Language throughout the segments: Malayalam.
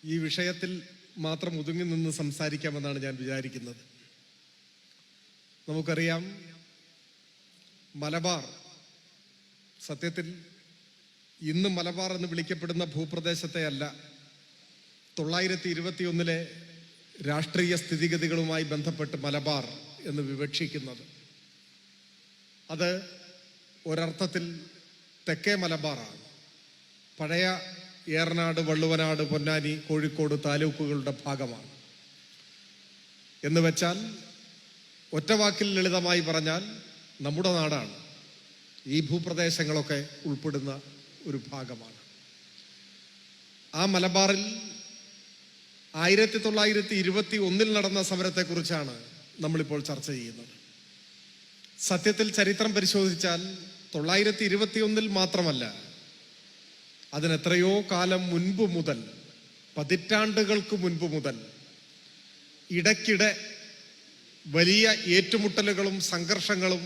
ഈ വിഷയത്തിൽ മാത്രം ഒതുങ്ങി നിന്ന് സംസാരിക്കാമെന്നാണ് ഞാൻ വിചാരിക്കുന്നത്. നമുക്കറിയാം, മലബാർ സത്യത്തിൽ ഇന്ന് മലബാർ എന്ന് വിളിക്കപ്പെടുന്ന ഭൂപ്രദേശത്തെ അല്ല 921 രാഷ്ട്രീയ സ്ഥിതിഗതികളുമായി ബന്ധപ്പെട്ട് മലബാർ എന്ന് വിവക്ഷിക്കുന്നത്. അത് ഒരർത്ഥത്തിൽ തെക്കേ മലബാറാണ്. പഴയ ഏറനാട്, വള്ളുവനാട്, പൊന്നാനി, കോഴിക്കോട് താലൂക്കുകളുടെ ഭാഗമാണ്. എന്ന് വെച്ചാൽ ഒറ്റവാക്കിൽ ലളിതമായി പറഞ്ഞാൽ നമ്മുടെ നാടാണ്. ഈ ഭൂപ്രദേശങ്ങളൊക്കെ ഉൾപ്പെടുന്ന ഒരു ഭാഗമാണ്. ആ മലബാറിൽ 1921 നടന്ന സമരത്തെക്കുറിച്ചാണ് നമ്മളിപ്പോൾ ചർച്ച ചെയ്യുന്നത്. സത്യത്തിൽ ചരിത്രം പരിശോധിച്ചാൽ 921 മാത്രമല്ല, അതിനെത്രയോ കാലം മുൻപ് മുതൽ, പതിറ്റാണ്ടുകൾക്ക് മുൻപ് മുതൽ ഇടയ്ക്കിടെ വലിയ ഏറ്റുമുട്ടലുകളും സംഘർഷങ്ങളും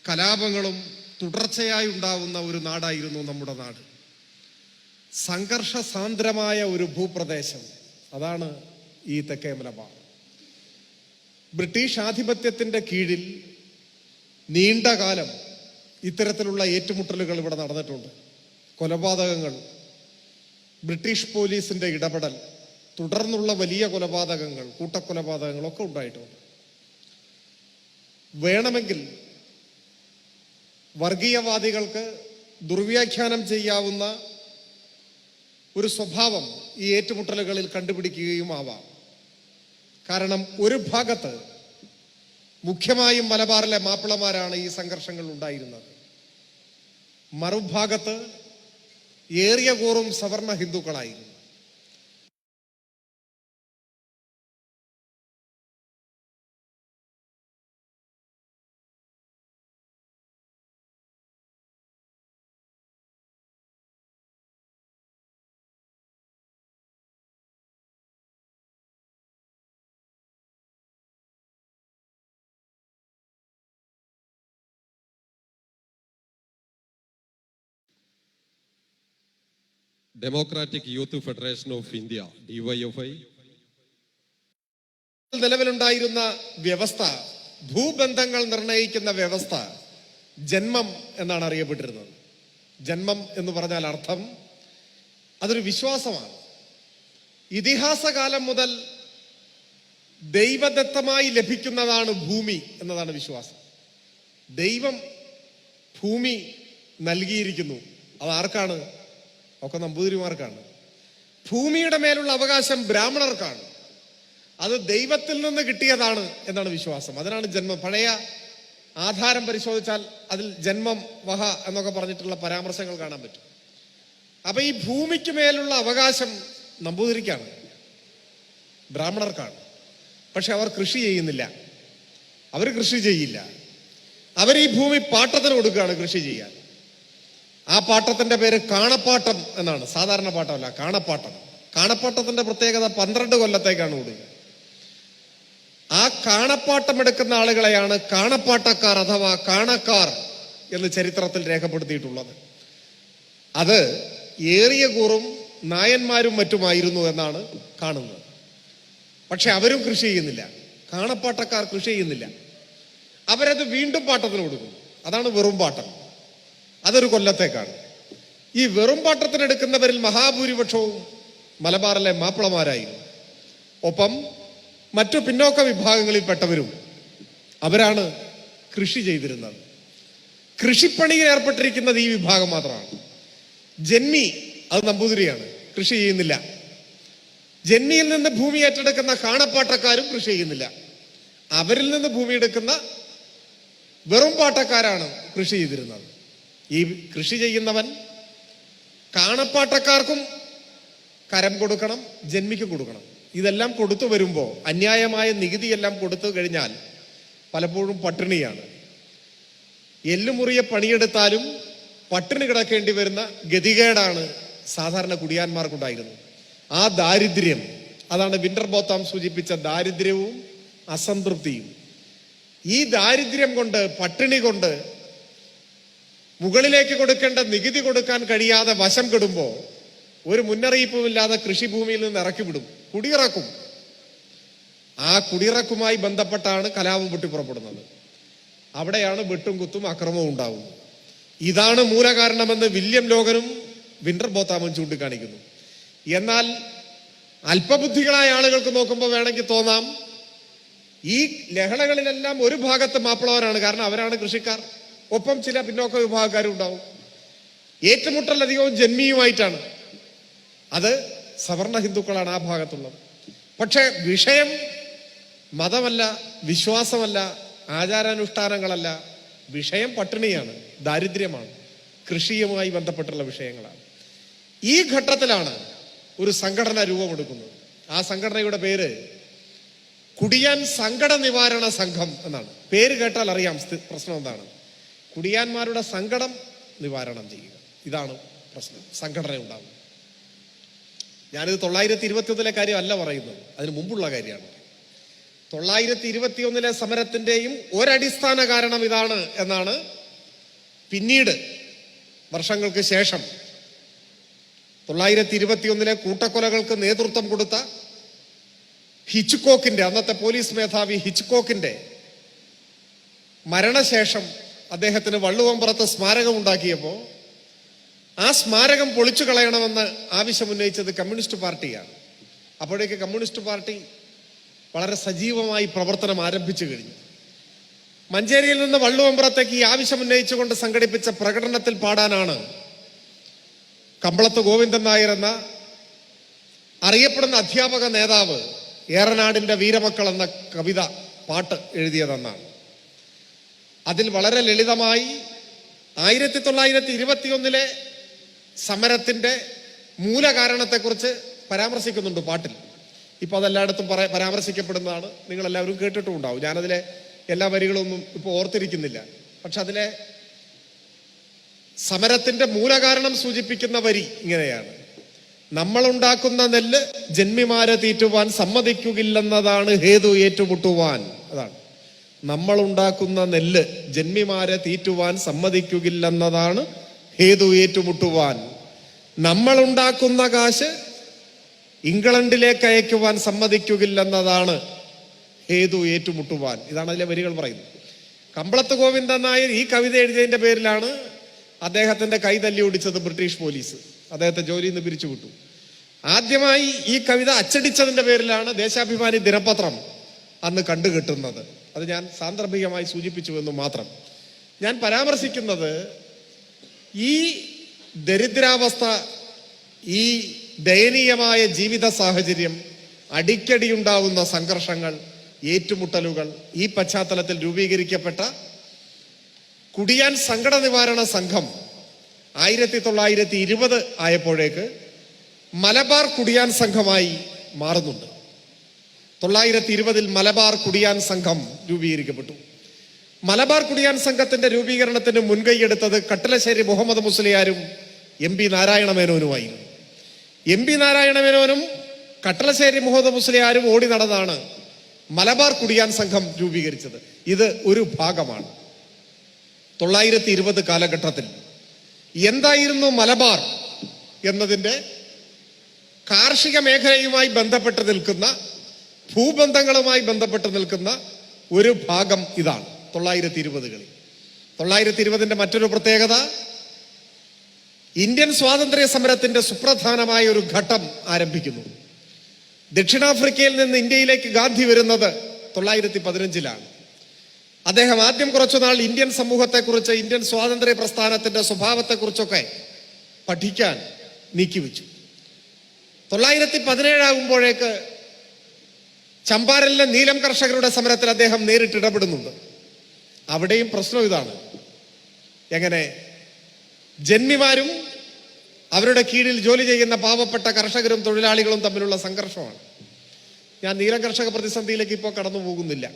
കലാപങ്ങളും തുടർച്ചയായി ഉണ്ടാവുന്ന ഒരു നാടായിരുന്നു നമ്മുടെ നാട്. സംഘർഷ സാന്ദ്രമായ ഒരു ഭൂപ്രദേശം, അതാണ് ഈ തെക്കേ മലബാർ. ബ്രിട്ടീഷ് ആധിപത്യത്തിന്റെ കീഴിൽ നീണ്ട കാലം ഇത്തരത്തിലുള്ള ഏറ്റുമുട്ടലുകൾ ഇവിടെ നടന്നിട്ടുണ്ട്. കൊലപാതകങ്ങൾ, ബ്രിട്ടീഷ് പോലീസിന്റെ ഇടപെടൽ, തുടർന്നുള്ള വലിയ കൊലപാതകങ്ങൾ, കൂട്ടക്കൊലപാതകങ്ങളൊക്കെ ഉണ്ടായിട്ടുണ്ട്. വേണമെങ്കിൽ വർഗീയവാദികൾക്ക് ദുർവ്യാഖ്യാനം ചെയ്യാവുന്ന ഒരു സ്വഭാവം ഈ ഏറ്റുമുട്ടലുകളിൽ കണ്ടുപിടിക്കുകയും ആവാം. കാരണം ഒരു ഭാഗത്ത്, മുഖ്യമായും മലബാറിലെ മാപ്പിളമാരാണ് ഈ സംഘർഷങ്ങൾ ഉണ്ടായിരുന്നത്. മറുഭാഗത്ത് ഏറിയ കൂറും സവർണ ഹിന്ദുക്കളായിരുന്നു. Democratic youth federation of India DYFI നിലവിലുണ്ടായിരുന്ന വ്യവസ്ഥ, ഭൂബന്ധങ്ങൾ നിർണയിക്കുന്ന വ്യവസ്ഥ ജന്മം എന്നാണ് അറിയപ്പെട്ടിരുന്നത്. ജന്മം എന്ന് പറഞ്ഞാൽ അർത്ഥം, അതൊരു വിശ്വാസമാണ്. ഇതിഹാസകാലം മുതൽ ദൈവദത്തമായി ലഭിക്കുന്നതാണ് ഭൂമി എന്നതാണ് വിശ്വാസം. ദൈവം ഭൂമി നൽകിയിരിക്കുന്നു. അത് ആർക്കാണ്? ഒക്കെ നമ്പൂതിരിമാർക്കാണ്. ഭൂമിയുടെ മേലുള്ള അവകാശം ബ്രാഹ്മണർക്കാണ്. അത് ദൈവത്തിൽ നിന്ന് കിട്ടിയതാണ് എന്നാണ് വിശ്വാസം. അതിനാണ് ജന്മം. പഴയ ആധാരം പരിശോധിച്ചാൽ അതിൽ ജന്മം വഹ എന്നൊക്കെ പറഞ്ഞിട്ടുള്ള പരാമർശങ്ങൾ കാണാൻ പറ്റും. അപ്പൊ ഈ ഭൂമിക്ക് മേലുള്ള അവകാശം നമ്പൂതിരിക്കാണ്, ബ്രാഹ്മണർക്കാണ്. പക്ഷെ അവർ കൃഷി ചെയ്യുന്നില്ല, അവർ കൃഷി ചെയ്യില്ല. അവർ ഈ ഭൂമി പാട്ടത്തിന് കൊടുക്കുകയാണ് കൃഷി ചെയ്യാൻ. ആ പാട്ടത്തിന്റെ പേര് കാണപ്പാട്ടം എന്നാണ്. സാധാരണ പാട്ടമല്ല, കാണപ്പാട്ടം. കാണപ്പാട്ടത്തിന്റെ പ്രത്യേകത 12 കൊല്ലത്തേക്കാണ് കൊടുക്കുക. ആ കാണപ്പാട്ടം എടുക്കുന്ന ആളുകളെയാണ് കാണപ്പാട്ടക്കാർ അഥവാ കാണക്കാർ എന്ന് ചരിത്രത്തിൽ രേഖപ്പെടുത്തിയിട്ടുള്ളത്. അത് ഏറിയ കൂറും നായന്മാരും മറ്റുമായിരുന്നു എന്നാണ് കാണുന്നത്. പക്ഷെ അവരും കൃഷി ചെയ്യുന്നില്ല, കാണപ്പാട്ടക്കാർ കൃഷി ചെയ്യുന്നില്ല. അവരത് വീണ്ടും പാട്ടത്തിന് കൊടുക്കും. അതാണ് വെറും പാട്ടം. അതൊരു കൊല്ലത്തേക്കാണ്. ഈ വെറും പാട്ടത്തിനെടുക്കുന്നവരിൽ മഹാഭൂരിപക്ഷവും മലബാറിലെ മാപ്പിളമാരായിരുന്നു. ഒപ്പം മറ്റു പിന്നോക്ക വിഭാഗങ്ങളിൽപ്പെട്ടവരും അവരാണ് കൃഷി ചെയ്തിരുന്നത്. കൃഷിപ്പണിയിൽ ഏർപ്പെട്ടിരിക്കുന്നത് ഈ വിഭാഗം മാത്രമാണ്. ജന്മി അത് നമ്പൂതിരിയാണ്, കൃഷി ചെയ്യുന്നില്ല. ജന്മിയിൽ നിന്ന് ഭൂമി ഏറ്റെടുക്കുന്ന കാണപ്പാട്ടക്കാരും കൃഷി ചെയ്യുന്നില്ല. അവരിൽ നിന്ന് ഭൂമി എടുക്കുന്ന വെറും പാട്ടക്കാരാണ് കൃഷി ചെയ്തിരുന്നത്. ഈ കൃഷി ചെയ്യുന്നവൻ കാണപ്പാട്ടക്കാർക്കും കരം കൊടുക്കണം, ജന്മിക്കും കൊടുക്കണം. ഇതെല്ലാം കൊടുത്തു വരുമ്പോൾ, അന്യായമായ നികുതിയെല്ലാം കൊടുത്തു കഴിഞ്ഞാൽ പലപ്പോഴും പട്ടിണിയാണ്. എല്ലുമുറിയെ പണിയെടുത്താലും പട്ടിണി കിടക്കേണ്ടി വരുന്ന ഗതികേടാണ് സാധാരണ കുടിയാന്മാർക്കുണ്ടായിരുന്നത്. ആ ദാരിദ്ര്യം, അതാണ് വിന്റർബോത്താം സൂചിപ്പിച്ച ദാരിദ്ര്യവും അസംതൃപ്തിയും. ഈ ദാരിദ്ര്യം കൊണ്ട്, പട്ടിണി കൊണ്ട് മുകളിലേക്ക് കൊടുക്കേണ്ട നികുതി കൊടുക്കാൻ കഴിയാതെ വശം കെടുമ്പോൾ ഒരു മുന്നറിയിപ്പുമില്ലാതെ കൃഷിഭൂമിയിൽ നിന്ന് ഇറക്കി വിടും, കുടിയിറക്കും. ആ കുടിയിറക്കുമായി ബന്ധപ്പെട്ടാണ് കലാപം പൊട്ടിപ്പുറപ്പെടുന്നത്. അവിടെയാണ് വെട്ടും കുത്തും അക്രമവും ഉണ്ടാവുന്നത്. ഇതാണ് മൂലകാരണമെന്ന് വില്യം ലോഗനും വിന്റർ ബോത്താമും ചൂണ്ടിക്കാണിക്കുന്നു. എന്നാൽ അല്പബുദ്ധികളായ ആളുകൾക്ക് നോക്കുമ്പോൾ വേണമെങ്കിൽ തോന്നാം ഈ ലഹളകളിലെല്ലാം ഒരു ഭാഗത്ത് മാപ്പിളവരാണ്, കാരണം അവരാണ് കൃഷിക്കാർ, ഒപ്പം ചില പിന്നോക്ക വിഭാഗക്കാരും ഉണ്ടാവും. ഏറ്റുമുട്ടൽ അധികവും ജന്മിയുമായിട്ടാണ്, അത് സവർണ ഹിന്ദുക്കളാണ് ആ ഭാഗത്തുള്ളത്. പക്ഷെ വിഷയം മതമല്ല, വിശ്വാസമല്ല, ആചാരാനുഷ്ഠാനങ്ങളല്ല, വിഷയം പട്ടിണിയാണ്, ദാരിദ്ര്യമാണ്, കൃഷിയുമായി ബന്ധപ്പെട്ടുള്ള വിഷയങ്ങളാണ്. ഈ ഘട്ടത്തിലാണ് ഒരു സംഘടന രൂപമെടുക്കുന്നത്. ആ സംഘടനയുടെ പേര് കുടിയാൻ സങ്കട നിവാരണ സംഘം എന്നാണ്. പേര് കേട്ടാൽ അറിയാം പ്രശ്നം എന്താണ്. കുടിയാന്മാരുടെ സങ്കടം നിവാരണം ചെയ്യുക, ഇതാണ് പ്രശ്നം. സംഘടന ഉണ്ടാകും. ഞാനിത് 921 കാര്യമല്ല പറയുന്നത്, അതിന് മുമ്പുള്ള കാര്യമാണ്. 921 സമരത്തിന്റെയും ഒരടിസ്ഥാന കാരണം ഇതാണ് എന്നാണ് പിന്നീട് വർഷങ്ങൾക്ക് ശേഷം 921 കൂട്ടക്കൊലകൾക്ക് നേതൃത്വം കൊടുത്ത ഹിച്ച്കോക്കിന്റെ, അന്നത്തെ പോലീസ് മേധാവി ഹിച്ച്കോക്കിന്റെ മരണശേഷം അദ്ദേഹത്തിന് വള്ളുവമ്പുറത്ത് സ്മാരകം ഉണ്ടാക്കിയപ്പോൾ ആ സ്മാരകം പൊളിച്ചു കളയണമെന്ന് ആവശ്യമുന്നയിച്ചത് കമ്മ്യൂണിസ്റ്റ് പാർട്ടിയാണ്. അപ്പോഴേക്ക് കമ്മ്യൂണിസ്റ്റ് പാർട്ടി വളരെ സജീവമായി പ്രവർത്തനം ആരംഭിച്ചു കഴിഞ്ഞു. മഞ്ചേരിയിൽ നിന്ന് വള്ളുവമ്പുറത്തേക്ക് ഈ ആവശ്യമുന്നയിച്ചുകൊണ്ട് സംഘടിപ്പിച്ച പ്രകടനത്തിൽ പാടാനാണ് കമ്പളത്ത് ഗോവിന്ദൻ നായർ എന്ന അറിയപ്പെടുന്ന അധ്യാപക നേതാവ് ഏറനാടിന്റെ വീരമക്കൾ എന്ന കവിത പാട്ട് എഴുതിയതെന്നാണ്. അതിൽ വളരെ ലളിതമായി 1921 സമരത്തിന്റെ മൂലകാരണത്തെക്കുറിച്ച് പരാമർശിക്കുന്നുണ്ട് പാട്ടിൽ. ഇപ്പൊ അതെല്ലായിടത്തും പരാമർശിക്കപ്പെടുന്നതാണ്, നിങ്ങളെല്ലാവരും കേട്ടിട്ടും ഉണ്ടാവും. ഞാനതിലെ എല്ലാ വരികളൊന്നും ഇപ്പോൾ ഓർത്തിരിക്കുന്നില്ല. പക്ഷെ അതിലെ സമരത്തിന്റെ മൂലകാരണം സൂചിപ്പിക്കുന്ന വരി ഇങ്ങനെയാണ്: നമ്മളുണ്ടാക്കുന്ന നെല്ല് ജന്മിമാരെ തീറ്റുവാൻ സമ്മതിക്കുകയില്ലെന്നതാണ് ഹേതു ഏറ്റുമുട്ടുവാൻ. അതാണ് നമ്മളുണ്ടാക്കുന്ന നെല്ല് ജന്മിമാരെ തീറ്റുവാൻ സമ്മതിക്കുകയില്ലെന്നതാണ് ഹേതു ഏറ്റുമുട്ടുവാൻ. നമ്മളുണ്ടാക്കുന്ന കാശ് ഇംഗ്ലണ്ടിലേക്ക് അയക്കുവാൻ സമ്മതിക്കുകയില്ലെന്നതാണ് ഹേതു ഏറ്റുമുട്ടുവാൻ. ഇതാണ് അതിലെ വരികൾ പറയുന്നത്. കമ്പളത്ത് ഗോവിന്ദൻ നായർ ഈ കവിത എഴുതിയതിന്റെ പേരിലാണ് അദ്ദേഹത്തിന്റെ കൈ തല്ലി ഓടിച്ചത് ബ്രിട്ടീഷ് പോലീസ്. അദ്ദേഹത്തെ ജോലിയിൽ നിന്ന് പിരിച്ചുവിട്ടു. ആദ്യമായി ഈ കവിത അച്ചടിച്ചതിന്റെ പേരിലാണ് ദേശാഭിമാനി ദിനപത്രം അന്ന് കണ്ടുകെട്ടുന്നത്. അത് ഞാൻ സാന്ദർഭികമായി സൂചിപ്പിച്ചുവെന്ന് മാത്രം. ഞാൻ പരാമർശിക്കുന്നത് ഈ ദരിദ്രാവസ്ഥ, ഈ ദയനീയമായ ജീവിത സാഹചര്യം, അടിക്കടി ഉണ്ടാവുന്ന സംഘർഷങ്ങൾ, ഏറ്റുമുട്ടലുകൾ, ഈ പശ്ചാത്തലത്തിൽ രൂപീകരിക്കപ്പെട്ട കുടിയാൻ സങ്കട നിവാരണ സംഘം 1920 ആയപ്പോഴേക്ക് മലബാർ കുടിയാൻ സംഘമായി മാറുന്നുണ്ട്. 920 മലബാർ കുടിയാൻ സംഘം രൂപീകരിക്കപ്പെട്ടു. മലബാർ കുടിയാൻ സംഘത്തിന്റെ രൂപീകരണത്തിന് മുൻകൈയെടുത്തത് കട്ടലശ്ശേരി മുഹമ്മദ് മുസ്ലിയാരും MP നാരായണ മേനോനുമായിരുന്നു. MP നാരായണ മേനോനും കട്ടലശ്ശേരി മുഹമ്മദ് മുസ്ലിയാരും ഓടി നടന്നാണ് മലബാർ കുടിയാൻ സംഘം രൂപീകരിച്ചത്. ഇത് ഒരു ഭാഗമാണ്. 920 കാലഘട്ടത്തിൽ എന്തായിരുന്നു മലബാർ എന്നതിൻ്റെ കാർഷിക മേഖലയുമായി ബന്ധപ്പെട്ട് നിൽക്കുന്ന, ഭൂബന്ധങ്ങളുമായി ബന്ധപ്പെട്ട് നിൽക്കുന്ന ഒരു ഭാഗം ഇതാണ് 920കളിൽ. 920ന്റെ മറ്റൊരു പ്രത്യേകത, ഇന്ത്യൻ സ്വാതന്ത്ര്യ സമരത്തിന്റെ സുപ്രധാനമായ ഒരു ഘട്ടം ആരംഭിക്കുന്നു. ദക്ഷിണാഫ്രിക്കയിൽ നിന്ന് ഇന്ത്യയിലേക്ക് ഗാന്ധി വരുന്നത് 915ലാണ്. അദ്ദേഹം ആദ്യം കുറച്ചുനാൾ ഇന്ത്യൻ സമൂഹത്തെക്കുറിച്ച്, ഇന്ത്യൻ സ്വാതന്ത്ര്യ പ്രസ്ഥാനത്തിന്റെ സ്വഭാവത്തെക്കുറിച്ചൊക്കെ പഠിക്കാൻ നീക്കിവെച്ചു. 917 ആകുമ്പോഴേക്ക് ചമ്പാരനിലെ നീലം കർഷകരുടെ സമരത്തിൽ അദ്ദേഹം നേരിട്ട് ഇടപെടുന്നുണ്ട്. അവിടെയും പ്രശ്നം ഇതാണ്: എങ്ങനെ ജന്മിമാരും അവരുടെ കീഴിൽ ജോലി ചെയ്യുന്ന പാവപ്പെട്ട കർഷകരും തൊഴിലാളികളും തമ്മിലുള്ള സംഘർഷമാണ്. ഞാൻ നീലം കർഷക പ്രതിസന്ധിയിലേക്ക് ഇപ്പോൾ കടന്നു പോകുന്നില്ല.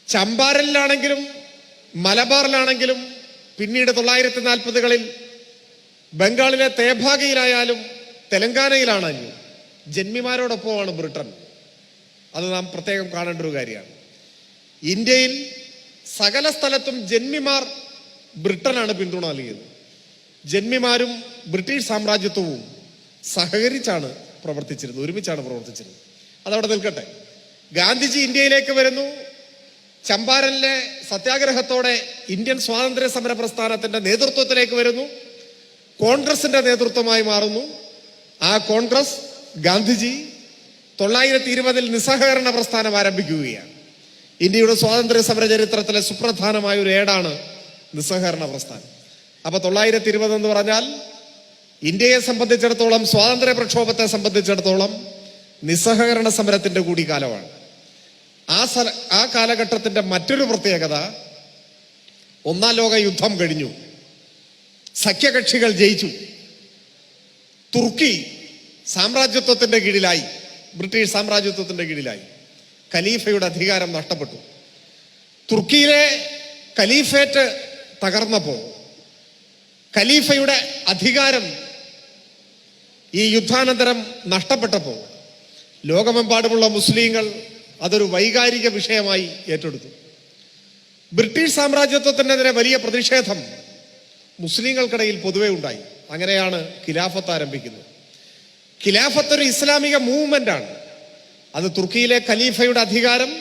ചമ്പാരനിലാണെങ്കിലും മലബാറിലാണെങ്കിലും പിന്നീട് 940കളിൽ ബംഗാളിലെ തേഭാഗയിലായാലും തെലങ്കാനയിലാണെങ്കിലും ജന്മിമാരോടൊപ്പമാണ് ബ്രിട്ടൻ. അത് നാം പ്രത്യേകം കാണേണ്ട ഒരു കാര്യമാണ്. ഇന്ത്യയിൽ സകല സ്ഥലത്തും ജന്മിമാർ ബ്രിട്ടനാണ് പിന്തുണ നൽകിയത്. ജന്മിമാരും ബ്രിട്ടീഷ് സാമ്രാജ്യത്വവും സഹകരിച്ചാണ് പ്രവർത്തിച്ചിരുന്നത്, ഒരുമിച്ചാണ് പ്രവർത്തിച്ചിരുന്നത്. അതവിടെ നിൽക്കട്ടെ. ഗാന്ധിജി ഇന്ത്യയിലേക്ക് വരുന്നു. ചമ്പാരനിലെ സത്യാഗ്രഹത്തോടെ ഇന്ത്യൻ സ്വാതന്ത്ര്യ സമര പ്രസ്ഥാനത്തിന്റെ നേതൃത്വത്തിലേക്ക് വരുന്നു. കോൺഗ്രസിന്റെ നേതൃത്വമായി മാറുന്നു. ആ കോൺഗ്രസ് ഗാന്ധിജി 920 നിസ്സഹകരണ പ്രസ്ഥാനം ആരംഭിക്കുകയാണ്. ഇന്ത്യയുടെ സ്വാതന്ത്ര്യ സമര ചരിത്രത്തിലെ സുപ്രധാനമായ ഒരു ഏടാണ് നിസ്സഹകരണ പ്രസ്ഥാനം. അപ്പൊ 920 എന്ന് പറഞ്ഞാൽ ഇന്ത്യയെ സംബന്ധിച്ചിടത്തോളം, സ്വാതന്ത്ര്യ പ്രക്ഷോഭത്തെ സംബന്ധിച്ചിടത്തോളം നിസ്സഹകരണ സമരത്തിന്റെ കൂടി കാലമാണ്. ആ കാലഘട്ടത്തിന്റെ മറ്റൊരു പ്രത്യേകത, ഒന്നാം ലോക യുദ്ധം കഴിഞ്ഞു, സഖ്യകക്ഷികൾ ജയിച്ചു, തുർക്കി സാമ്രാജ്യത്വത്തിന്റെ കീഴിലായി, ബ്രിട്ടീഷ് സാമ്രാജ്യത്വത്തിന്റെ കീഴിലായി, ഖലീഫയുടെ അധികാരം നഷ്ടപ്പെട്ടു. തുർക്കിയിലെ ഖലീഫേറ്റ് തകർന്നപ്പോൾ ഖലീഫയുടെ അധികാരം ഈ യുദ്ധാനന്തരം നഷ്ടപ്പെട്ടപ്പോൾ ലോകമെമ്പാടുമുള്ള മുസ്ലിങ്ങൾ അതൊരു വൈകാരിക വിഷയമായി ഏറ്റെടുത്തു. ബ്രിട്ടീഷ് സാമ്രാജ്യത്വത്തിനെതിരെ വലിയ പ്രതിഷേധം മുസ്ലിങ്ങൾക്കിടയിൽ പൊതുവെ ഉണ്ടായി. അങ്ങനെയാണ് ഖിലാഫത്ത് ആരംഭിക്കുന്നത്. ഖിലാഫത്ത് ഒരു ഇസ്ലാമിക മൂവ്മെന്റാണ്. അത് തുർക്കിയിലെ ഖലീഫയുടെ അധികാരം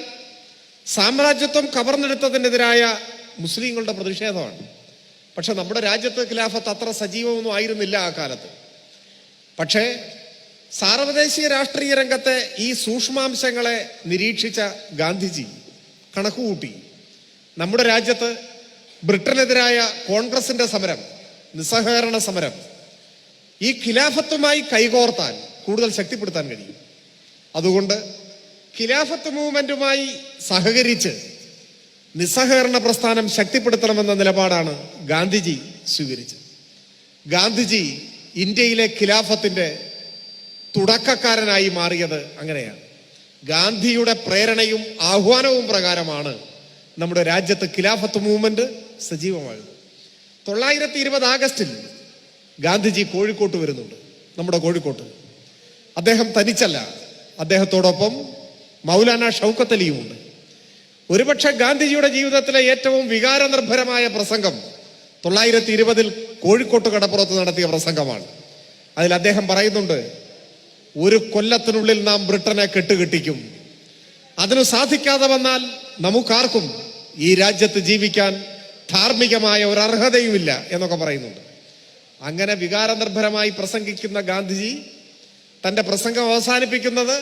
സാമ്രാജ്യത്വം കവർന്നെടുത്തതിനെതിരായ മുസ്ലിങ്ങളുടെ പ്രതിഷേധമാണ്. പക്ഷെ നമ്മുടെ രാജ്യത്ത് ഖിലാഫത്ത് അത്ര സജീവമൊന്നും ആയിരുന്നില്ല ആ കാലത്ത്. പക്ഷേ സാർവദേശീയ രാഷ്ട്രീയ രംഗത്തെ ഈ സൂക്ഷ്മാംശങ്ങളെ നിരീക്ഷിച്ച ഗാന്ധിജി കണക്കുകൂട്ടി, നമ്മുടെ രാജ്യത്ത് ബ്രിട്ടനെതിരായ കോൺഗ്രസിന്റെ സമരം, നിസ്സഹകരണ സമരം ഈ ഖിലാഫത്തുമായി കൈകോർത്താൻ കൂടുതൽ ശക്തിപ്പെടുത്താൻ കഴിയും. അതുകൊണ്ട് ഖിലാഫത്ത് മൂവ്മെന്റുമായി സഹകരിച്ച് നിസ്സഹകരണ പ്രസ്ഥാനം ശക്തിപ്പെടുത്തണമെന്ന നിലപാടാണ് ഗാന്ധിജി സ്വീകരിച്ചത്. ഗാന്ധിജി ഇന്ത്യയിലെ ഖിലാഫത്തിന്റെ തുടക്കക്കാരനായി മാറിയത് അങ്ങനെയാണ്. ഗാന്ധിയുടെ പ്രേരണയും ആഹ്വാനവും പ്രകാരമാണ് നമ്മുടെ രാജ്യത്ത് ഖിലാഫത്ത് മൂവ്മെന്റ് സജീവമാകുന്നത്. 920 ആഗസ്റ്റിൽ ഗാന്ധിജി കോഴിക്കോട്ട് വരുന്നുണ്ട്, നമ്മുടെ കോഴിക്കോട്ട്. അദ്ദേഹം തനിച്ചല്ല, അദ്ദേഹത്തോടൊപ്പം മൗലാന ഷൗക്കത്ത് അലിയുമുണ്ട്. ഒരുപക്ഷെ ഗാന്ധിജിയുടെ ജീവിതത്തിലെ ഏറ്റവും വികാരനിർഭരമായ പ്രസംഗം 920 കോഴിക്കോട്ട് കടപ്പുറത്ത് നടത്തിയ പ്രസംഗമാണ്. അതിൽ അദ്ദേഹം പറയുന്നുണ്ട്, ഒരു കൊല്ലത്തിനുള്ളിൽ നാം ബ്രിട്ടനെ കെട്ടുകെട്ടിക്കും. അതിനു സാധിക്കാതെ വന്നാൽ നമുക്കാർക്കും ഈ രാജ്യത്ത് ജീവിക്കാൻ ധാർമ്മികമായ ഒരു അർഹതയുമില്ല എന്നൊക്കെ പറയുന്നുണ്ട്. അങ്ങനെ വികാരനിർഭരമായി പ്രസംഗിക്കുന്ന ഗാന്ധിജി തന്റെ പ്രസംഗം അവസാനിപ്പിക്കുന്നത്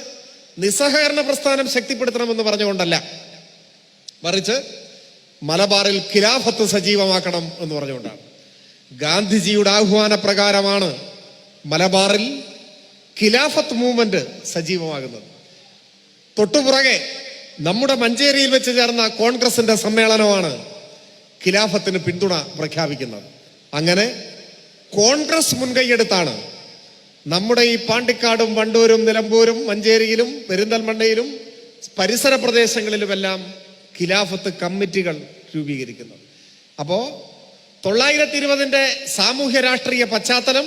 നിസ്സഹകരണ പ്രസ്ഥാനം ശക്തിപ്പെടുത്തണമെന്ന് പറഞ്ഞുകൊണ്ടല്ല, മറിച്ച് മലബാറിൽ ഖിലാഫത്ത് സജീവമാക്കണം എന്ന് പറഞ്ഞുകൊണ്ടാണ്. ഗാന്ധിജിയുടെ ആഹ്വാന പ്രകാരമാണ് മലബാറിൽ ഖിലാഫത്ത് മൂവ്മെന്റ് സജീവമാകുന്നത്. തൊട്ടുപുറകെ നമ്മുടെ മഞ്ചേരിയിൽ വെച്ച് ചേർന്ന കോൺഗ്രസിന്റെ സമ്മേളനമാണ് ഖിലാഫത്തിന് പിന്തുണ പ്രഖ്യാപിക്കുന്നത്. അങ്ങനെ കോൺഗ്രസ് മുൻകൈയെടുത്താണ് നമ്മുടെ ഈ പാണ്ടിക്കാടും വണ്ടൂരും നിലമ്പൂരും മഞ്ചേരിയിലും പെരിന്തൽമണ്ണയിലും പരിസര പ്രദേശങ്ങളിലുമെല്ലാം ഖിലാഫത്ത് കമ്മിറ്റികൾ രൂപീകരിക്കുന്നത്. അപ്പോ 920 സാമൂഹ്യ രാഷ്ട്രീയ പശ്ചാത്തലം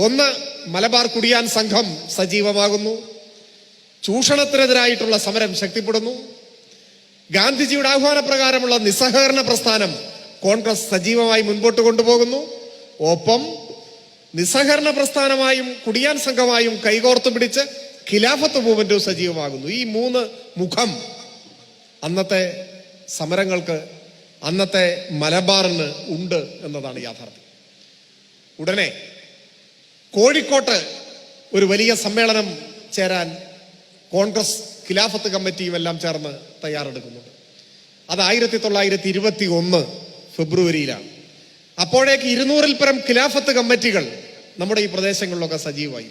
ഒന്ന്, മലബാർ കുടിയാൻ സംഘം സജീവമാകുന്നു, ചൂഷണത്തിനെതിരായിട്ടുള്ള സമരം ശക്തിപ്പെടുന്നു, ഗാന്ധിജിയുടെ ആഹ്വാനപ്രകാരമുള്ള നിസ്സഹകരണ പ്രസ്ഥാനം കോൺഗ്രസ് സജീവമായി മുൻപോട്ട് കൊണ്ടുപോകുന്നു. ഒപ്പം നിസ്സഹകരണ പ്രസ്ഥാനമായും കുടിയാൻ സംഘമായും കൈകോർത്തു പിടിച്ച് ഖിലാഫത്ത് മൂവ്മെന്റും സജീവമാകുന്നു. ഈ മൂന്ന് മുഖം അന്നത്തെ സമരങ്ങൾക്ക്, അന്നത്തെ മലബാറിന് ഉണ്ട് എന്നതാണ് യാഥാർത്ഥ്യം. ഉടനെ കോഴിക്കോട്ട് ഒരു വലിയ സമ്മേളനം ചേരാൻ കോൺഗ്രസ് ഖിലാഫത്ത് കമ്മിറ്റിയും എല്ലാം ചേർന്ന് തയ്യാറെടുക്കുന്നുണ്ട്. അത് 1921 ഫെബ്രുവരിയിലാണ്. അപ്പോഴേക്ക് 200-ൽ പരം ഖിലാഫത്ത് കമ്മിറ്റികൾ നമ്മുടെ ഈ പ്രദേശങ്ങളിലൊക്കെ സജീവമായി.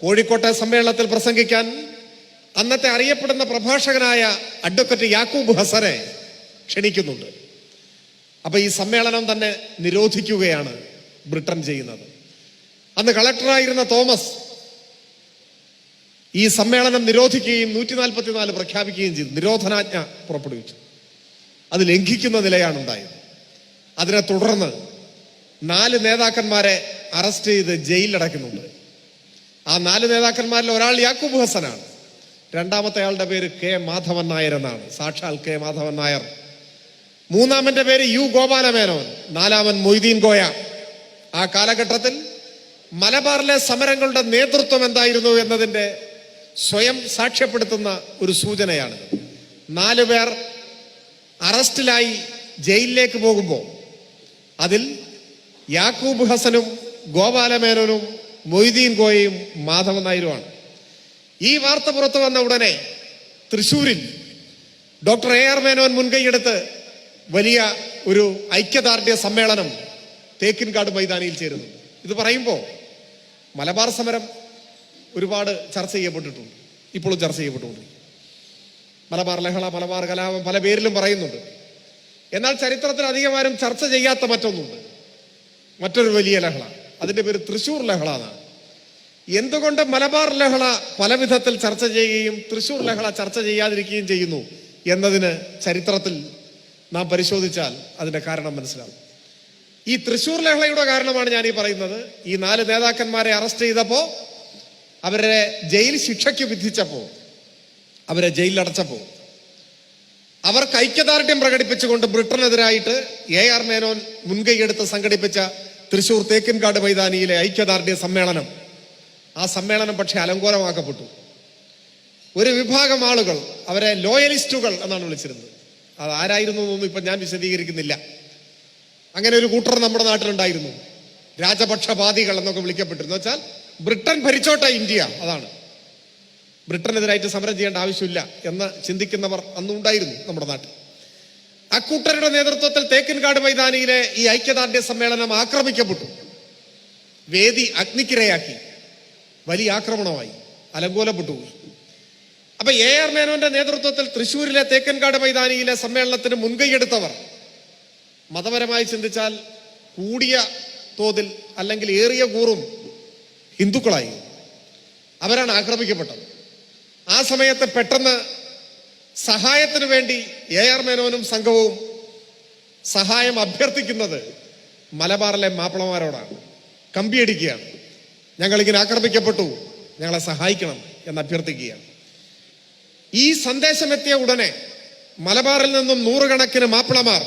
കോഴിക്കോട്ടെ സമ്മേളനത്തിൽ പ്രസംഗിക്കാൻ അന്നത്തെ അറിയപ്പെടുന്ന പ്രഭാഷകനായ അഡ്വക്കേറ്റ് യാക്കൂബ് ഹസനെ ക്ഷണിക്കുന്നുണ്ട്. അപ്പൊ ഈ സമ്മേളനം തന്നെ നിരോധിക്കുകയാണ് ബ്രിട്ടൻ ചെയ്യുന്നത്. അന്ന് കളക്ടറായിരുന്ന തോമസ് ഈ സമ്മേളനം നിരോധിക്കുകയും 144 പ്രഖ്യാപിക്കുകയും ചെയ്തു. നിരോധനാജ്ഞ പുറപ്പെടുവിച്ചു. അത് ലംഘിക്കുന്ന നിലയാണ് ഉണ്ടായത്. അതിനെ തുടർന്ന് 4 നേതാക്കന്മാരെ അറസ്റ്റ് ചെയ്ത് ജയിലിലടയ്ക്കുന്നുണ്ട്. ആ 4 നേതാക്കന്മാരിൽ ഒരാൾ യാക്കൂബ് ഹസനാണ്. രണ്ടാമത്തെ ആളുടെ പേര് കെ മാധവൻ നായർ എന്നാണ്, സാക്ഷാൽ കെ മാധവൻ നായർ. മൂന്നാമന്റെ പേര് യു ഗോപാലമേനോൻ, നാലാമൻ മൊയ്തീൻ കോയ. ആ കാലഘട്ടത്തിൽ മലബാറിലെ സമരങ്ങളുടെ നേതൃത്വം എന്തായിരുന്നു എന്നതിൻ്റെ സ്വയം സാക്ഷ്യപ്പെടുത്തുന്ന ഒരു സൂചനയാണ്. 4 പേർ അറസ്റ്റിലായി ജയിലിലേക്ക് പോകുമ്പോൾ അതിൽ യാക്കൂബ് ഹസനും ഗോപാലമേനോനും മൊയ്തീൻ കോയയും മാധവൻ നായരുമാണ്. ഈ വാർത്ത പുറത്തു വന്ന ഉടനെ തൃശ്ശൂരിൽ ഡോക്ടർ AR മേനോൻ മുൻകൈയെടുത്ത് വലിയ ഒരു ഐക്യദാർഢ്യ സമ്മേളനം തേക്കിൻകാട് മൈതാനിയിൽ ചേരുന്നു. ഇത് പറയുമ്പോൾ മലബാർ സമരം ഒരുപാട് ചർച്ച ചെയ്യപ്പെട്ടിട്ടുണ്ട്, ഇപ്പോഴും ചർച്ച ചെയ്യപ്പെട്ടുകൊണ്ട്. മലബാർ ലഹള, മലബാർ കലാപം പല പേരിലും പറയുന്നുണ്ട്. എന്നാൽ ചരിത്രത്തിൽ അധികമാരും ചർച്ച ചെയ്യാത്ത മറ്റൊന്നുണ്ട്, മറ്റൊരു വലിയ ലഹള. അതിൻ്റെ പേര് തൃശ്ശൂർ ലഹള എന്നാണ്. എന്തുകൊണ്ട് മലബാർ ലഹള പല വിധത്തിൽ ചർച്ച ചെയ്യുകയും തൃശ്ശൂർ ലഹള ചർച്ച ചെയ്യാതിരിക്കുകയും ചെയ്യുന്നു എന്നതിന് ചരിത്രത്തിൽ നാം പരിശോധിച്ചാൽ അതിൻ്റെ കാരണം മനസ്സിലാവും. ഈ തൃശ്ശൂർ ലഹളയുടെ കാരണമാണ് ഞാൻ ഈ പറയുന്നത്. ഈ 4 നേതാക്കന്മാരെ അറസ്റ്റ് ചെയ്തപ്പോൾ, അവരെ ജയിൽ ശിക്ഷയ്ക്ക് വിധിച്ചപ്പോൾ, അവരെ ജയിലിലടച്ചപ്പോൾ അവർക്ക് ഐക്യദാർഢ്യം പ്രകടിപ്പിച്ചുകൊണ്ട് ബ്രിട്ടനെതിരായിട്ട് AR മേനോൻ മുൻകൈയെടുത്ത് സംഘടിപ്പിച്ച തൃശ്ശൂർ തേക്കിൻകാട് മൈതാനിയിലെ ഐക്യദാർഢ്യ സമ്മേളനം, ആ സമ്മേളനം പക്ഷെ അലങ്കോലമാക്കപ്പെട്ടു. ഒരു വിഭാഗം ആളുകൾ, അവരെ ലോയലിസ്റ്റുകൾ എന്നാണ് വിളിച്ചിരുന്നത്. അത് ആരായിരുന്നു എന്നൊന്നും ഇപ്പം ഞാൻ വിശദീകരിക്കുന്നില്ല. അങ്ങനെ ഒരു കൂട്ടർ നമ്മുടെ നാട്ടിലുണ്ടായിരുന്നു, രാജപക്ഷപാതികൾ എന്നൊക്കെ വിളിക്കപ്പെട്ടിരുന്നു. വെച്ചാൽ ബ്രിട്ടൻ ഭരിച്ചോട്ടെ ഇന്ത്യ, അതാണ്, ബ്രിട്ടനെതിരായിട്ട് സമരം ചെയ്യേണ്ട ആവശ്യമില്ല എന്ന് ചിന്തിക്കുന്നവർ അന്നും ഉണ്ടായിരുന്നു നമ്മുടെ നാട്ടിൽ. അക്കൂട്ടരുടെ നേതൃത്വത്തിൽ തേക്കിൻകാട് മൈതാനിയിലെ ഈ ഐക്യദാർഢ്യ സമ്മേളനം ആക്രമിക്കപ്പെട്ടു. വേദി അഗ്നിക്കിരയാക്കി, വലിയ ആക്രമണമായി, അലങ്കോലപ്പെട്ടു പോയി. അപ്പൊ AR മേനോന്റെ നേതൃത്വത്തിൽ തൃശ്ശൂരിലെ തേക്കിൻകാട് മൈതാനിയിലെ സമ്മേളനത്തിന് മുൻകൈയെടുത്തവർ മതപരമായി ചിന്തിച്ചാൽ കൂടിയ തോതിൽ അല്ലെങ്കിൽ ഏറിയ കൂറും ഹിന്ദുക്കളായി. അവരാണ് ആക്രമിക്കപ്പെട്ടത്. ആ സമയത്ത് പെട്ടെന്ന് സഹായത്തിന് വേണ്ടി AR മേനോനും സംഘവും സഹായം അഭ്യർത്ഥിക്കുന്നത് മലബാറിലെ മാപ്പിളമാരോടാണ്. കമ്പിയടിക്കുകയാണ്, ഞങ്ങളിങ്ങനെ ആക്രമിക്കപ്പെട്ടു, ഞങ്ങളെ സഹായിക്കണം എന്ന് അഭ്യർത്ഥിക്കുകയാണ്. ഈ സന്ദേശമെത്തിയ ഉടനെ മലബാറിൽ നിന്നും 100 കണക്കിന് മാപ്പിളമാർ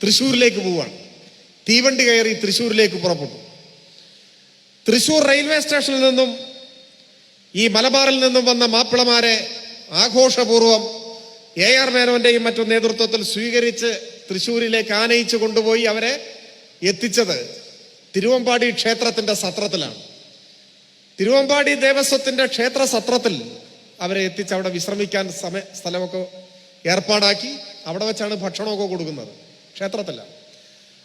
തൃശ്ശൂരിലേക്ക് പോവുകയാണ്. തീവണ്ടി കയറി തൃശ്ശൂരിലേക്ക് പുറപ്പെട്ടു. തൃശ്ശൂർ റെയിൽവേ സ്റ്റേഷനിൽ നിന്നും ഈ മലബാറിൽ നിന്നും വന്ന മാപ്പിളമാരെ ആഘോഷപൂർവം AR മേനോന്റെയും മറ്റും നേതൃത്വത്തിൽ സ്വീകരിച്ച് തൃശ്ശൂരിലേക്ക് ആനയിച്ചു കൊണ്ടുപോയി അവരെ എത്തിച്ചത് തിരുവമ്പാടി ക്ഷേത്രത്തിന്റെ സത്രത്തിലാണ്. തിരുവമ്പാടി ദേവസ്വത്തിന്റെ ക്ഷേത്ര സത്രത്തിൽ അവരെ എത്തിച്ച് അവിടെ വിശ്രമിക്കാൻ സ്ഥലമൊക്കെ ഏർപ്പാടാക്കി അവിടെ വെച്ചാണ് ഭക്ഷണമൊക്കെ കൊടുക്കുന്നത്, ക്ഷേത്രത്തിലാണ്.